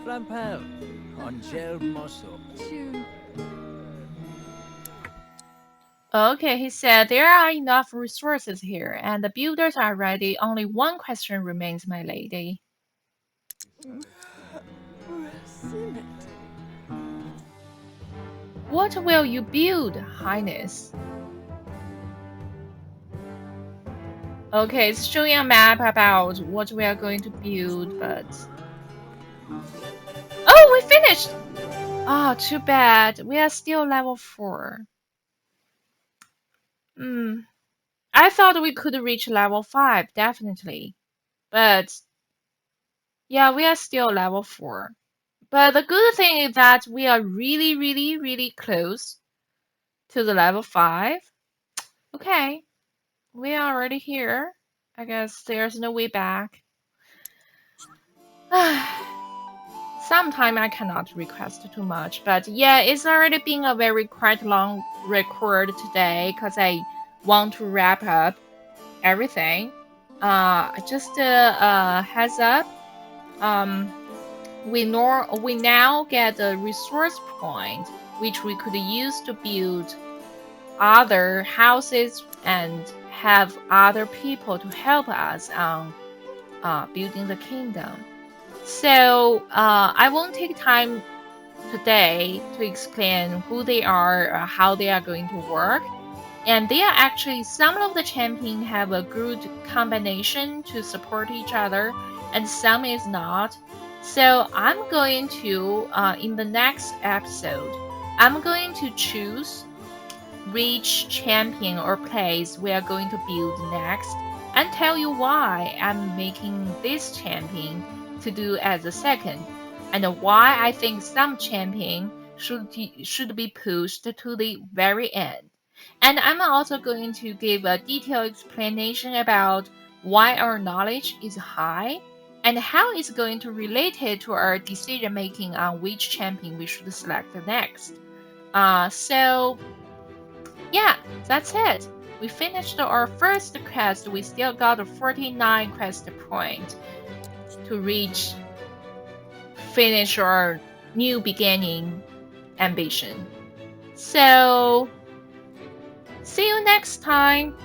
Flampel, Angel Mosso. Okay, he said there are enough resources here, and the builders are ready. Only one question remains, my lady. What will you build, Highness? Okay, it's showing a map about what we are going to build, but... Oh, we finished! Oh, too bad. We are still level 4. I thought we could reach level 5, definitely. But, yeah, we are still level 4. But the good thing is that we are really, really, really close to the level 5. Okay, we are already here. I guess there's no way back. Sometime I cannot request too much, but yeah, it's already been a very quite long record today because I want to wrap up everything. Just a heads up. we now get a resource point, which we could use to build other houses and have other people to help us on building the kingdom. So I won't take time today to explain who they are, how they are going to work. And they are actually, some of the champion have a good combination to support each other, and some is not. So I'm going to, in the next episode, I'm going to choose which champion or place we are going to build next and tell you why I'm making this champion to do as a second and why I think some champion should be pushed to the very end. And I'm also going to give a detailed explanation about why our knowledge is high and how it's going to relate it to our decision making on which champion we should select next. So yeah, that's it. We finished our first quest. We still got a 49 quest point to reach finish our new beginning ambition. So, see you next time.